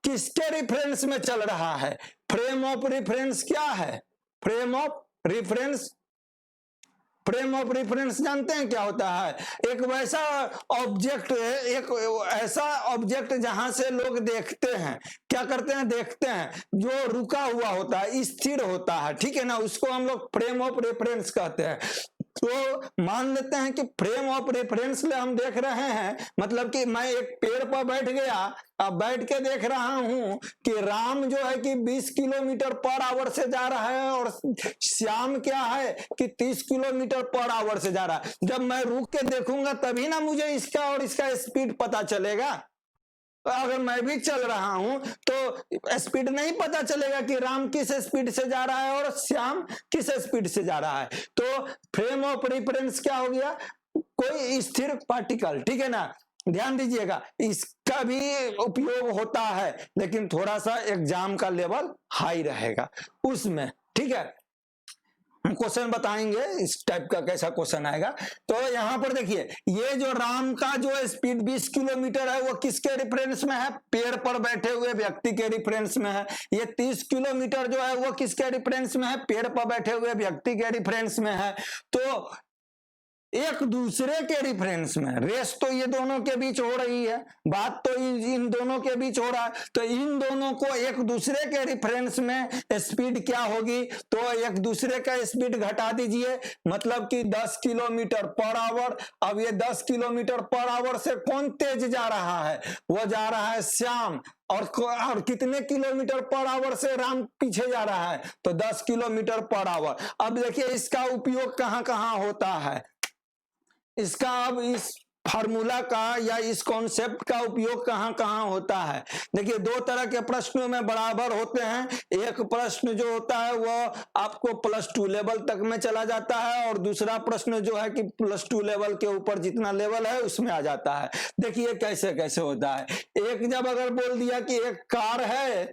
किसके रिफरेंस में चल रहा है? फ्रेम ऑफ रिफरेंस क्या है? फ्रेम ऑफ रिफरेंस जानते हैं क्या होता है? एक वैसा ऑब्जेक्ट है, एक ऐसा ऑब्जेक्ट जहां से लोग देखते हैं, क्या करते हैं? देखते हैं, जो रुका हुआ होता है, स्थिर होता है, ठीक है ना, उसको हम लोग फ्रेम ऑफ रेफरेंस कहते हैं। तो मान लेते हैं कि फ्रेम ऑफ रेफरेंस में हम देख रहे हैं, मतलब कि मैं एक पेड़ पर बैठ गया, अब बैठ के देख रहा हूं कि राम जो है कि 20 किलोमीटर पर आवर से जा रहा है और श्याम क्या है कि 30 किलोमीटर पर आवर से जा रहा है। जब मैं रुक के देखूंगा तभी ना मुझे इसका और इसका स्पीड पता चलेगा। अगर मैं भी चल रहा हूं तो स्पीड नहीं पता चलेगा कि राम किस स्पीड से जा रहा है और श्याम किस स्पीड से जा रहा है। तो फ्रेम ऑफ रेफरेंस क्या हो गया? कोई स्थिर पार्टिकल, ठीक है ना। ध्यान दीजिएगा, इसका भी उपयोग होता है, लेकिन थोड़ा सा एग्जाम का लेवल हाई रहेगा उसमें, ठीक है। हम क्वेश्चन बताएंगे इस टाइप का, कैसा क्वेश्चन आएगा। तो यहां पर देखिए, ये जो राम का जो स्पीड 20 किलोमीटर है वो किसके रिफरेंस में है? पेड़ पर बैठे हुए व्यक्ति के रिफरेंस में है। ये 30 किलोमीटर जो है वो किसके रिफरेंस में है? पेड़ पर बैठे हुए व्यक्ति के रिफरेंस में है। तो एक दूसरे के रिफरेंस में, रेस तो ये दोनों के बीच हो रही है, बात तो इन दोनों के बीच हो रहा है, तो इन दोनों को एक दूसरे के रिफरेंस में स्पीड क्या होगी? तो एक दूसरे का स्पीड घटा दीजिए, मतलब कि 10 किलोमीटर पर आवर। अब ये 10 किलोमीटर पर आवर से कौन तेज जा रहा है? वो जा रहा है श्याम। और कितने किलोमीटर पर आवर से राम पीछे जा रहा है? तो 10 किलोमीटर पर आवर। अब देखिए इसका उपयोग कहां कहां होता है, इसका अब इस फार्मूला का या इस कॉन्सेप्ट का उपयोग कहां कहां होता है। देखिए दो तरह के प्रश्नों में बराबर होते हैं। एक प्रश्न जो होता है वो आपको +2 लेवल तक में चला जाता है, और दूसरा प्रश्न जो है कि +2 लेवल के ऊपर जितना लेवल है उसमें आ जाता है। देखिए कैसे कैसे होता है। एक जब अगर बोल दिया कि एक कार है,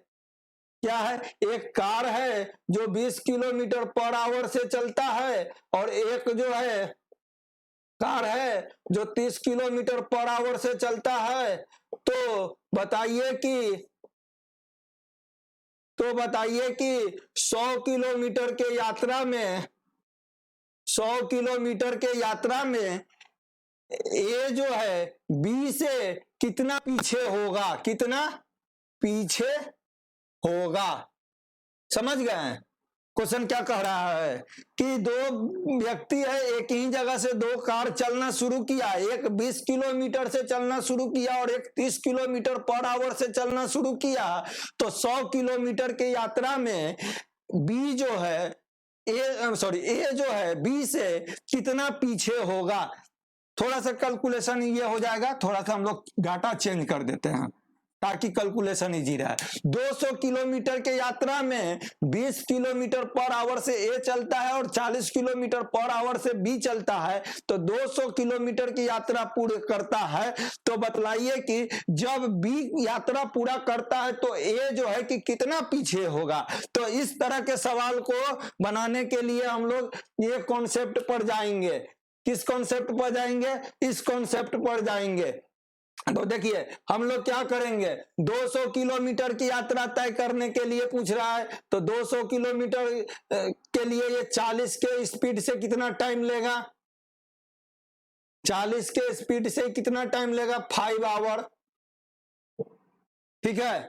क्या है? एक कार है जो 20 किलोमीटर पर आवर से चलता है, और एक जो है कार है जो 30 किलोमीटर पर आवर से चलता है। तो बताइए कि 100 किलोमीटर के यात्रा में 100 किलोमीटर के यात्रा में ए जो है बी से कितना पीछे होगा, कितना पीछे होगा। समझ गए क्वेश्चन क्या कह रहा है कि दो व्यक्ति है, एक ही जगह से दो कार चलना शुरू किया, एक 20 किलोमीटर से चलना शुरू किया और एक 30 किलोमीटर पर आवर से चलना शुरू किया। तो 100 किलोमीटर के यात्रा में बी जो है ए जो है बी से कितना पीछे होगा। थोड़ा सा कैलकुलेशन ये हो जाएगा, थोड़ा सा हम लोग डाटा चेंज कर देते हैं ताकि कैलकुलेशन इजी रहे। 200 किलोमीटर के यात्रा में 20 किलोमीटर पर आवर से ए चलता है और 40 किलोमीटर पर आवर से बी चलता है। तो 200 किलोमीटर की यात्रा पूरी करता है। तो बतलाइए कि जब बी यात्रा पूरा करता है तो ए जो है कि कितना पीछे होगा। तो इस तरह के सवाल को बनाने के लिए हम लोग ये कॉन्सेप्ट पर जाएंगे। किस कॉन्सेप्ट पर जाएंगे? इस कॉन्सेप्ट पर जाएंगे। तो देखिए हम लोग क्या करेंगे, 200 किलोमीटर की यात्रा तय करने के लिए पूछ रहा है। तो 200 किलोमीटर के लिए ये 40 के स्पीड से कितना टाइम लेगा, 40 के स्पीड से कितना टाइम लेगा, 5 आवर। ठीक है,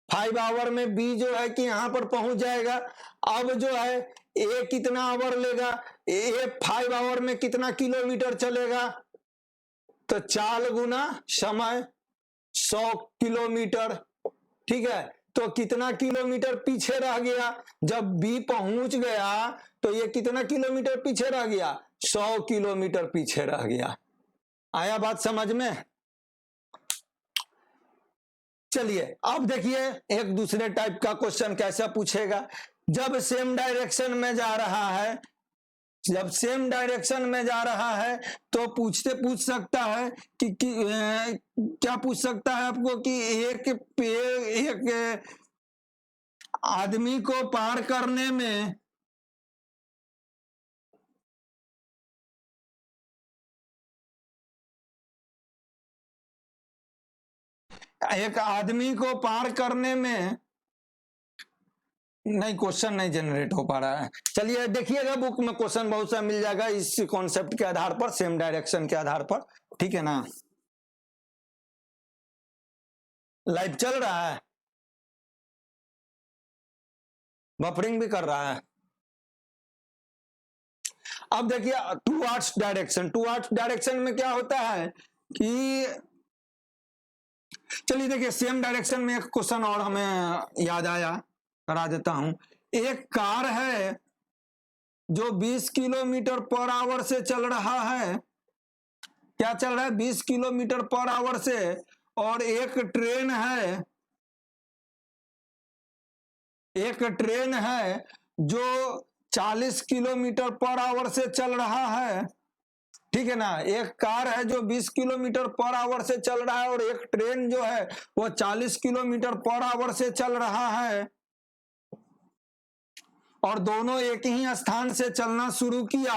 5 आवर में बी जो है कि यहां पर पहुंच जाएगा। अब जो है ए कितना आवर लेगा, ए 5 आवर में कितना किलोमीटर चलेगा, तो 4 गुना समय 100 किलोमीटर। ठीक है, तो कितना किलोमीटर पीछे रह गया, जब बी पहुंच गया तो ये कितना किलोमीटर पीछे रह गया, 100 किलोमीटर पीछे रह गया। आया बात समझ में? चलिए अब देखिए एक दूसरे टाइप का क्वेश्चन कैसा पूछेगा। जब सेम डायरेक्शन में जा रहा है, जब सेम डायरेक्शन में जा रहा है तो पूछ सकता है कि क्या पूछ सकता है आपको कि एक आदमी को पार करने में नहीं, क्वेश्चन नहीं जनरेट हो पा रहा है। चलिए देखिएगा बुक में क्वेश्चन बहुत सा मिल जाएगा इस कॉन्सेप्ट के आधार पर, सेम डायरेक्शन के आधार पर। ठीक है ना, लाइव चल रहा है, बफरिंग भी कर रहा है। अब देखिए टूवर्ड्स डायरेक्शन, टूवर्ड्स डायरेक्शन में क्या होता है कि चलिए देखिए सेम डायरेक्शन में एक क्वेश्चन और हमें याद आया, करा देता हूं। एक कार है जो 20 किलोमीटर पर आवर से चल रहा है, क्या चल रहा है, 20 किलोमीटर पर आवर से, और एक ट्रेन है जो 40 किलोमीटर पर आवर से चल रहा है। ठीक है ना, एक कार है जो 20 किलोमीटर पर आवर से चल रहा है और एक ट्रेन जो है वो 40 किलोमीटर पर आवर से चल रहा है, और दोनों एक ही स्थान से चलना शुरू किया।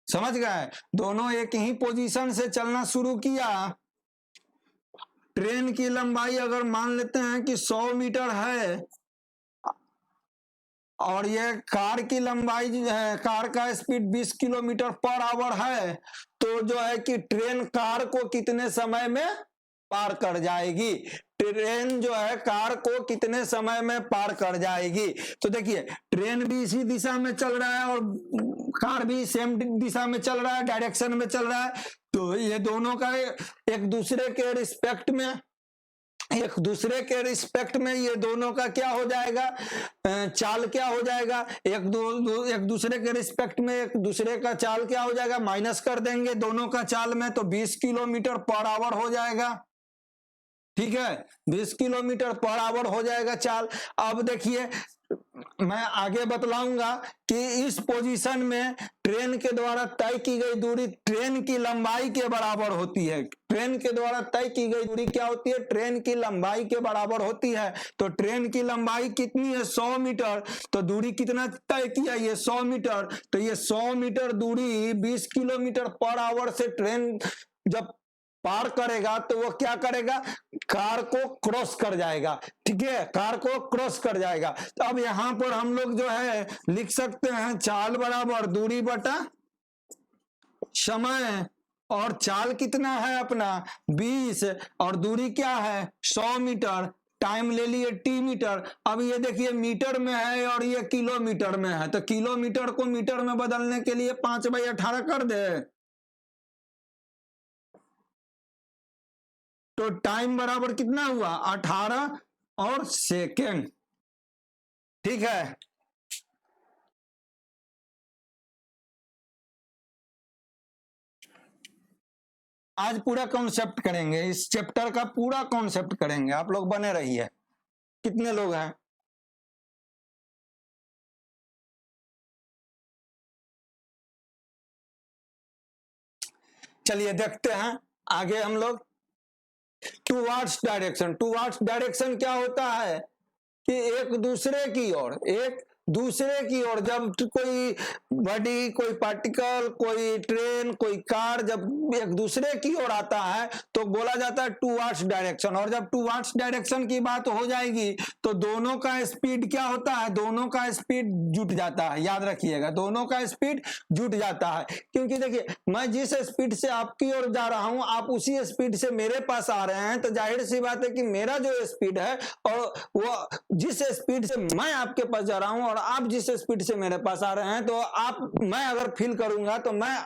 समझ गए, दोनों एक ही पोजीशन से चलना शुरू किया। ट्रेन की लंबाई अगर मान लेते हैं कि 100 मीटर है और ये कार की लंबाई जो है, कार का स्पीड 20 किलोमीटर पर आवर है, तो जो है कि ट्रेन कार को कितने समय में पार कर जाएगी, ट्रेन जो है कार को कितने समय में पार कर जाएगी। तो देखिए ट्रेन भी इसी दिशा में चल रहा है और कार भी सेम दिशा में चल रहा है, डायरेक्शन में चल रहा है। तो ये दोनों का एक दूसरे के रिस्पेक्ट में ये दोनों का क्या हो जाएगा, चाल क्या हो जाएगा, एक दूसरे के रिस्पेक्ट में एक दूसरे का चाल क्या हो जाएगा, माइनस कर देंगे दोनों का चाल में, तो 20 किलोमीटर पर आवर हो जाएगा। ठीक है, 20 किलोमीटर पर आवर हो जाएगा चाल। अब देखिए मैं आगे बतलाऊंगा कि इस पोजीशन में ट्रेन के द्वारा तय की गई दूरी ट्रेन की लंबाई के बराबर होती है। ट्रेन के द्वारा तय की गई दूरी क्या होती है, ट्रेन की लंबाई के बराबर होती है। तो ट्रेन की लंबाई कितनी है, 100 मीटर, तो दूरी कितना तय किया, ये 100 मीटर। तो ये 100 मीटर दूरी 20 किलोमीटर पर आवर से ट्रेन जब पार करेगा तो वो क्या करेगा, कार को क्रॉस कर जाएगा, ठीक है, कार को क्रॉस कर जाएगा। तो अब यहां पर हम लोग जो है लिख सकते हैं चाल बराबर दूरी बटा समय, और चाल कितना है अपना 20 और दूरी क्या है 100 मीटर, टाइम ले लिए टी मीटर। अब ये देखिए मीटर में है और ये किलोमीटर में है, तो किलोमीटर को मीटर में बदलने के लिए 5/18 कर दे, तो टाइम बराबर कितना हुआ 18 और सेकेंड, ठीक है। आज पूरा कॉन्सेप्ट करेंगे, इस चैप्टर का पूरा कॉन्सेप्ट करेंगे, आप लोग बने रहिए। कितने लोग हैं? चलिए देखते हैं आगे हम लोग। टूवर्ड्स डायरेक्शन, टूवर्ड्स डायरेक्शन क्या होता है कि एक दूसरे की ओर, एक दूसरे की ओर, जब कोई बॉडी, कोई पार्टिकल, कोई ट्रेन, कोई कार जब एक दूसरे की ओर आता है तो बोला जाता है टूवर्ड्स डायरेक्शन। और जब टूवर्ड्स डायरेक्शन की बात हो जाएगी तो दोनों का स्पीड क्या होता है, दोनों का स्पीड जुट जाता है, याद रखिएगा, दोनों का स्पीड जुट जाता है। क्योंकि देखिए मैं जिस स्पीड से आपकी ओर जा रहा हूं, आप उसी स्पीड से मेरे पास आ रहे हैं, तो जाहिर सी बात है कि मेरा जो स्पीड है और वो जिस स्पीड से मैं आपके पास जा रहा हूं और आप जिस स्पीड से मेरे पास आ रहे हैं, तो आप, मैं अगर फील करूंगा तो मैं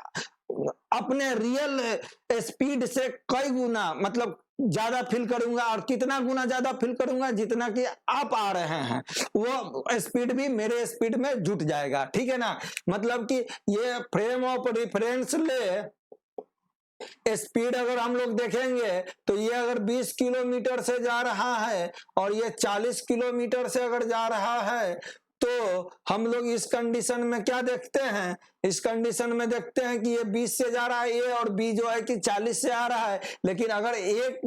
अपने रियल स्पीड से कई गुना मतलब ज्यादा फील करूंगा। और कितना गुना ज्यादा फील करूंगा, जितना कि आप आ रहे हैं वो स्पीड भी मेरे स्पीड में जुट जाएगा, ठीक है ना। मतलब कि ये फ्रेम ऑफ रेफरेंस ले स्पीड अगर हम लोग देखेंगे तो ये अगर 20 किलोमीटर से जा रहा है और ये 40 किलोमीटर से अगर जा रहा है, तो हम लोग इस कंडीशन में क्या देखते हैं, इस कंडीशन में देखते हैं कि ये 20 से जा रहा है ये, और बी जो है कि 40 से आ रहा है। लेकिन अगर एक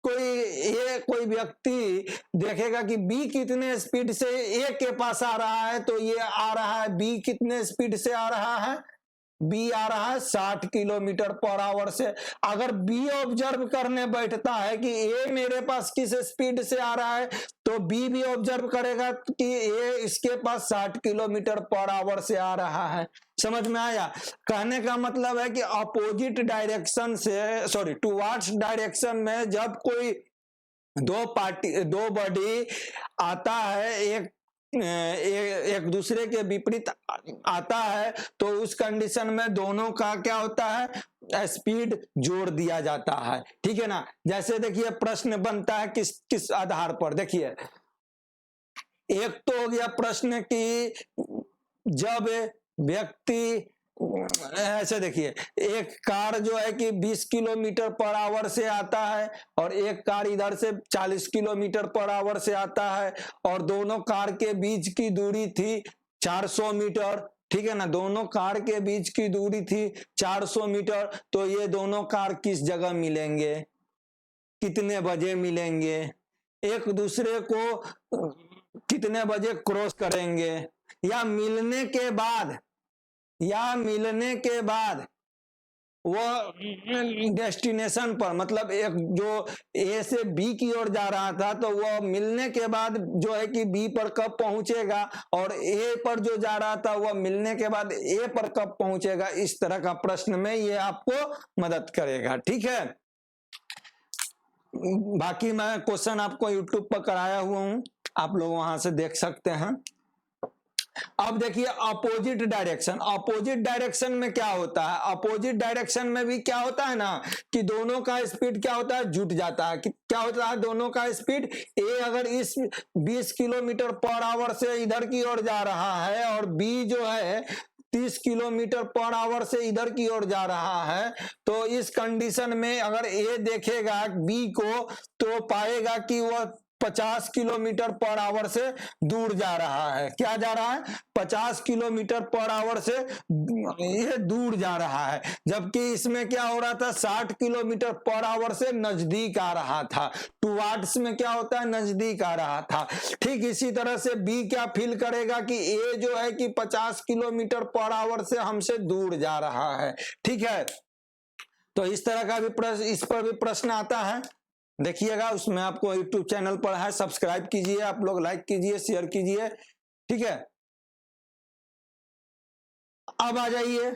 कोई व्यक्ति देखेगा कि बी कितने स्पीड से ए के पास आ रहा है, तो ये आ रहा है बी कितने स्पीड से आ रहा है, बी आ रहा है 60 किलोमीटर पर आवर से। अगर बी ऑब्जर्व करने बैठता है कि ए मेरे पास किस स्पीड से आ रहा है, तो बी भी ऑब्जर्व करेगा कि ए इसके पास 60 किलोमीटर पर आवर से आ रहा है। समझ में आया? कहने का मतलब है कि अपोजिट डायरेक्शन से, सॉरी टुवर्ड्स डायरेक्शन में जब कोई दो बॉडी आता है, एक दूसरे के विपरीत आता है, तो उस कंडीशन में दोनों का क्या होता है, स्पीड जोड़ दिया जाता है, ठीक है ना। जैसे देखिए प्रश्न बनता है किस किस आधार पर, देखिए एक तो हो गया प्रश्न कि जब व्यक्ति, ऐसे देखिए एक कार जो है कि 20 किलोमीटर पर आवर से आता है और एक कार इधर से 40 किलोमीटर पर आवर से आता है, और दोनों कार के बीच की दूरी थी 400 मीटर, ठीक है ना, दोनों कार के बीच की दूरी थी 400 मीटर। तो ये दोनों कार किस जगह मिलेंगे, कितने बजे मिलेंगे, एक दूसरे को कितने बजे क्रॉस करेंगे, या मिलने के बाद वो डेस्टिनेशन पर, मतलब एक जो ए से बी की ओर जा रहा था, तो वो मिलने के बाद जो है कि बी पर कब पहुंचेगा, और ए पर जो जा रहा था वो मिलने के बाद ए पर कब पहुंचेगा। इस तरह का प्रश्न में ये आपको मदद करेगा, ठीक है। बाकी मैं क्वेश्चन आपको यूट्यूब पर कराया हुआ हूं, आप लोग वहां से देख सकते हैं। अब देखिए अपोजिट डायरेक्शन, अपोजिट डायरेक्शन में क्या होता है, अपोजिट डायरेक्शन में भी क्या होता है ना कि दोनों का स्पीड क्या होता है, जुट जाता है। क्या होता है, दोनों का स्पीड, ए अगर इस 20 किलोमीटर पर आवर से इधर की ओर जा रहा है और बी जो है 30 किलोमीटर पर आवर से इधर की ओर जा रहा है, तो इस कंडीशन में अगर ए देखेगा बी को तो पाएगा कि वह 50 किलोमीटर पर आवर से दूर जा रहा है। क्या जा रहा है, 50 किलोमीटर पर आवर से ये दूर जा रहा है। जबकि इसमें क्या हो रहा था, 60 किलोमीटर पर आवर से नजदीक आ रहा था। टुवर्ड्स में क्या होता है, नजदीक आ रहा था। ठीक इसी तरह से बी क्या फील करेगा कि ए जो है कि 50 किलोमीटर पर आवर से हमसे दूर जा रहा है, ठीक है। तो इस तरह का भी प्रश्न, इस पर भी प्रश्न आता है, देखिएगा। उसमें आपको यूट्यूब चैनल पर है, सब्सक्राइब कीजिए, आप लोग लाइक कीजिए, शेयर कीजिए, ठीक है। अब आ जाइए,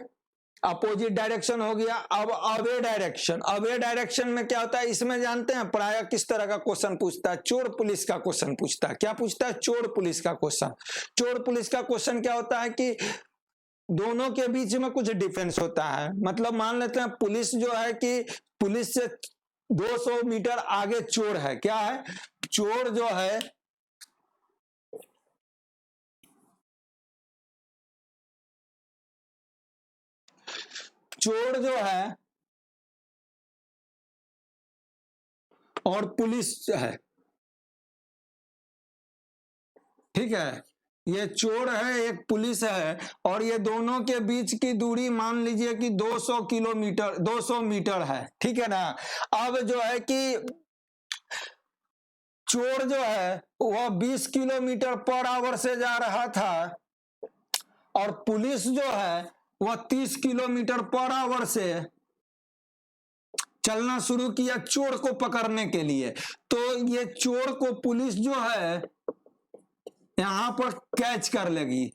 अपोजिट डायरेक्शन हो गया। अब अवे डायरेक्शन, अवे डायरेक्शन में क्या होता है, इसमें जानते हैं प्राय किस तरह का क्वेश्चन पूछता है, चोर पुलिस का क्वेश्चन पूछता है। क्या पूछता है? चोर पुलिस का क्वेश्चन। चोर पुलिस का क्वेश्चन क्या होता है कि दोनों के बीच में कुछ डिफरेंस होता है। मतलब मान लेते हैं पुलिस जो है कि पुलिस से 200 मीटर आगे चोर है। क्या है? चोर जो है चोर जो है और पुलिस है, ठीक है। ये चोर है, एक पुलिस है, और ये दोनों के बीच की दूरी मान लीजिए कि 200 किलोमीटर, 200 मीटर है, ठीक है ना। अब जो है कि चोर जो है वह 20 किलोमीटर पर आवर से जा रहा था, और पुलिस जो है वह 30 किलोमीटर पर आवर से चलना शुरू किया चोर को पकड़ने के लिए। तो ये चोर को पुलिस जो है यहां पर कैच कर लेगी।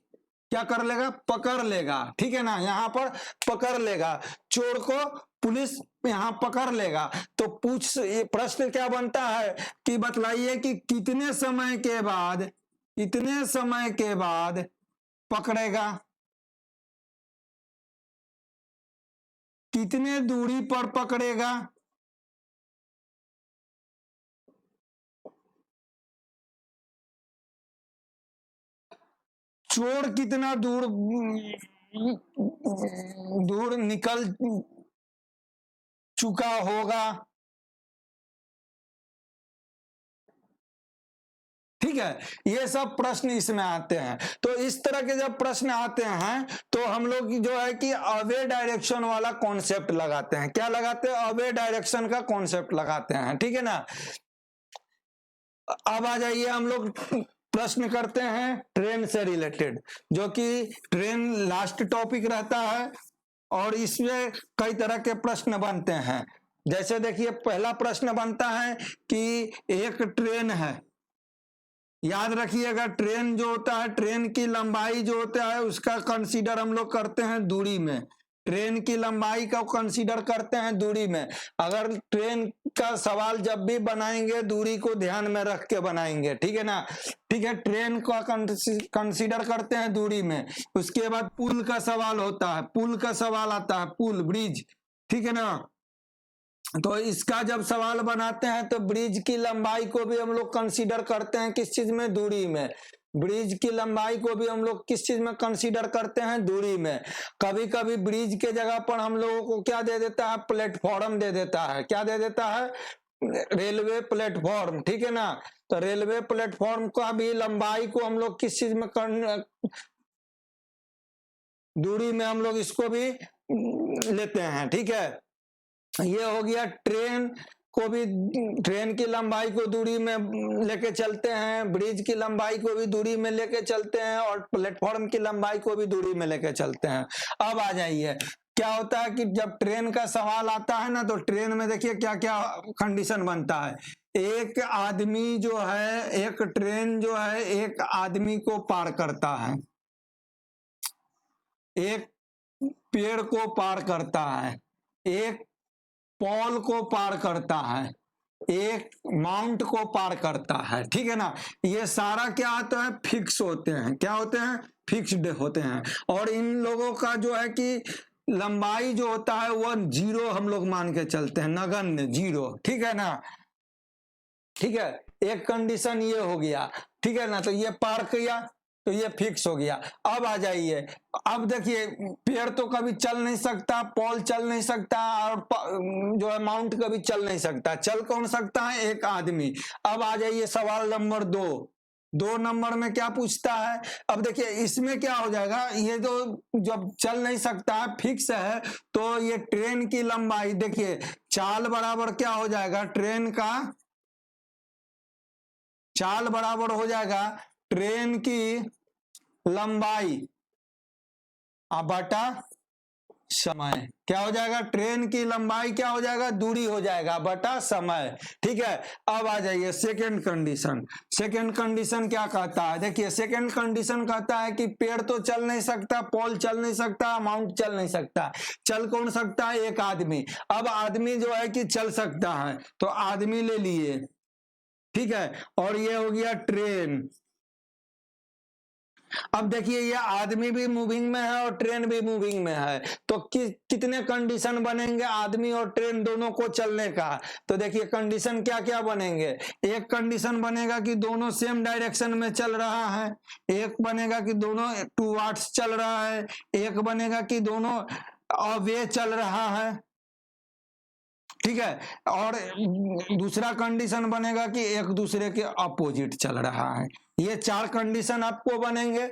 क्या कर लेगा? पकड़ लेगा, ठीक है ना। यहां पर पकड़ लेगा चोर को, पुलिस यहां पकड़ लेगा। तो ये प्रश्न क्या बनता है कि बतलाइए कि कितने समय के बाद, कितने समय के बाद पकड़ेगा, कितने दूरी पर पकड़ेगा। चोर कितना दूर दूर निकल चुका होगा, ठीक है। ये सब प्रश्न इसमें आते हैं। तो इस तरह के जब प्रश्न आते हैं तो हम लोग जो है कि अवे डायरेक्शन वाला कॉन्सेप्ट लगाते हैं। क्या लगाते हैं? अवे डायरेक्शन का कॉन्सेप्ट लगाते हैं, ठीक है ना। अब आ जाइए, हम लोग प्रश्न करते हैं ट्रेन से रिलेटेड, जो कि ट्रेन लास्ट टॉपिक रहता है, और इसमें कई तरह के प्रश्न बनते हैं। जैसे देखिए, पहला प्रश्न बनता है कि एक ट्रेन है। याद रखिएगा, ट्रेन जो होता है, ट्रेन की लंबाई जो होता है उसका कंसीडर हम लोग करते हैं दूरी में। ट्रेन की लंबाई का कंसीडर करते हैं दूरी में। अगर ट्रेन का सवाल जब भी बनाएंगे दूरी को ध्यान में रख के बनाएंगे, ठीक है ना। ठीक है, ट्रेन का कंसीडर करते हैं दूरी में। उसके बाद पुल का सवाल होता है, पुल का सवाल आता है, पुल, ब्रिज, ठीक है ना। तो इसका जब सवाल बनाते हैं तो ब्रिज की लंबाई को भी हम लोग कंसीडर करते हैं किस चीज में? दूरी में। ब्रिज की लंबाई को भी हम लोग किस चीज में कंसीडर करते हैं? दूरी में। कभी कभी ब्रिज के जगह पर हम लोगों को क्या दे देता है? प्लेटफॉर्म दे देता है। क्या दे देता है? रेलवे प्लेटफॉर्म, ठीक है ना। तो रेलवे प्लेटफॉर्म का भी लंबाई को हम लोग किस चीज में दूरी में हम लोग इसको भी लेते हैं, ठीक है। ये हो गया ट्रेन को भी, ट्रेन की लंबाई को दूरी में लेके चलते हैं, ब्रिज की लंबाई को भी दूरी में लेके चलते हैं, और प्लेटफॉर्म की लंबाई को भी दूरी में लेके चलते हैं। अब आ जाइए, क्या होता है कि जब ट्रेन का सवाल आता है ना, तो ट्रेन में देखिए क्या क्या कंडीशन बनता है। एक आदमी जो है, एक ट्रेन जो है एक आदमी को पार करता है, एक पेड़ को पार करता है, एक पॉल को पार करता है, एक माउंट को पार करता है, ठीक है ना। ये सारा क्या होता है? फिक्स होते हैं। क्या होते हैं? फिक्स्ड होते हैं। और इन लोगों का जो है कि लंबाई जो होता है वह जीरो हम लोग मान के चलते हैं, नगण्य, जीरो, ठीक है ना। ठीक है, एक कंडीशन ये हो गया, ठीक है ना। तो ये पार किया तो ये फिक्स हो गया। अब आ जाइए, अब देखिए, पेड़ तो कभी चल नहीं सकता, पॉल चल नहीं सकता, और जो है माउंट कभी चल नहीं सकता। चल कौन सकता है? एक आदमी। अब आ जाइए सवाल नंबर 2। 2 नंबर में क्या पूछता है? अब देखिए इसमें क्या हो जाएगा, ये तो जब चल नहीं सकता है, फिक्स है, तो ये ट्रेन की लंबाई देखिए, चाल बराबर क्या हो जाएगा? ट्रेन का चाल बराबर हो जाएगा ट्रेन की लंबाई बटा समय। क्या हो जाएगा, ट्रेन की लंबाई क्या हो जाएगा, दूरी हो जाएगा बटा समय। ठीक है, अब आ जाइए सेकंड कंडीशन। सेकंड कंडीशन क्या कहता है, देखिए सेकंड कंडीशन कहता है कि पेड़ तो चल नहीं सकता, पॉल चल नहीं सकता, माउंट चल नहीं सकता, चल कौन सकता है, एक आदमी। अब आदमी जो है कि चल सकता है, तो आदमी ले लिए, ठीक है, और ये हो गया ट्रेन। अब देखिए ये आदमी भी मूविंग में है और ट्रेन भी मूविंग में है, तो कितने कंडीशन बनेंगे आदमी और ट्रेन दोनों को चलने का। तो देखिए कंडीशन क्या क्या बनेंगे, एक कंडीशन बनेगा कि दोनों सेम डायरेक्शन में चल रहा है, एक बनेगा कि दोनों टूवर्ड्स चल रहा है, एक बनेगा कि दोनों अवे चल रहा है, ठीक है, और दूसरा कंडीशन बनेगा कि एक दूसरे के अपोजिट चल रहा है। ये चार कंडीशन आपको बनेंगे,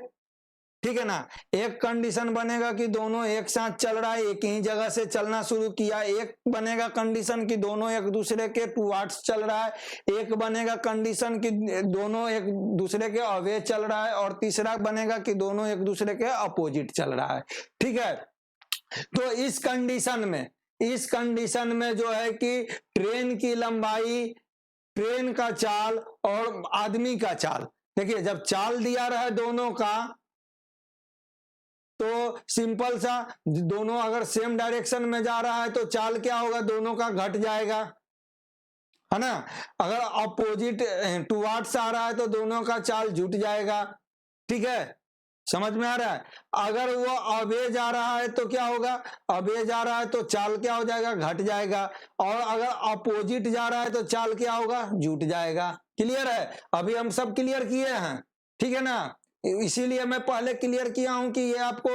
ठीक है ना। एक कंडीशन बनेगा कि दोनों एक साथ चल रहा है, एक ही जगह से चलना शुरू किया, एक बनेगा कंडीशन कि दोनों एक दूसरे के टुवर्ड्स चल रहा है, एक बनेगा कंडीशन कि दोनों एक दूसरे के अवे चल रहा है, और तीसरा बनेगा कि दोनों एक दूसरे के अपोजिट चल रहा है, ठीक है। तो इस कंडीशन में जो है कि ट्रेन की लंबाई, ट्रेन का चाल और आदमी का चाल, देखिए जब चाल दिया रहा है दोनों का, तो सिंपल सा, दोनों अगर सेम डायरेक्शन में जा रहा है तो चाल क्या होगा, दोनों का घट जाएगा, है ना। अगर अपोजिट टुवर्ड्स आ रहा है तो दोनों का चाल जुट जाएगा, ठीक है, समझ में आ रहा है। अगर वो अवे जा रहा है तो क्या होगा, अवे जा रहा है तो चाल क्या हो जाएगा, घट जाएगा, और अगर अपोजिट जा रहा है तो चाल क्या होगा, जुट जाएगा। क्लियर है, अभी हम सब क्लियर किए हैं, ठीक है ना, इसीलिए मैं पहले क्लियर किया हूं कि ये आपको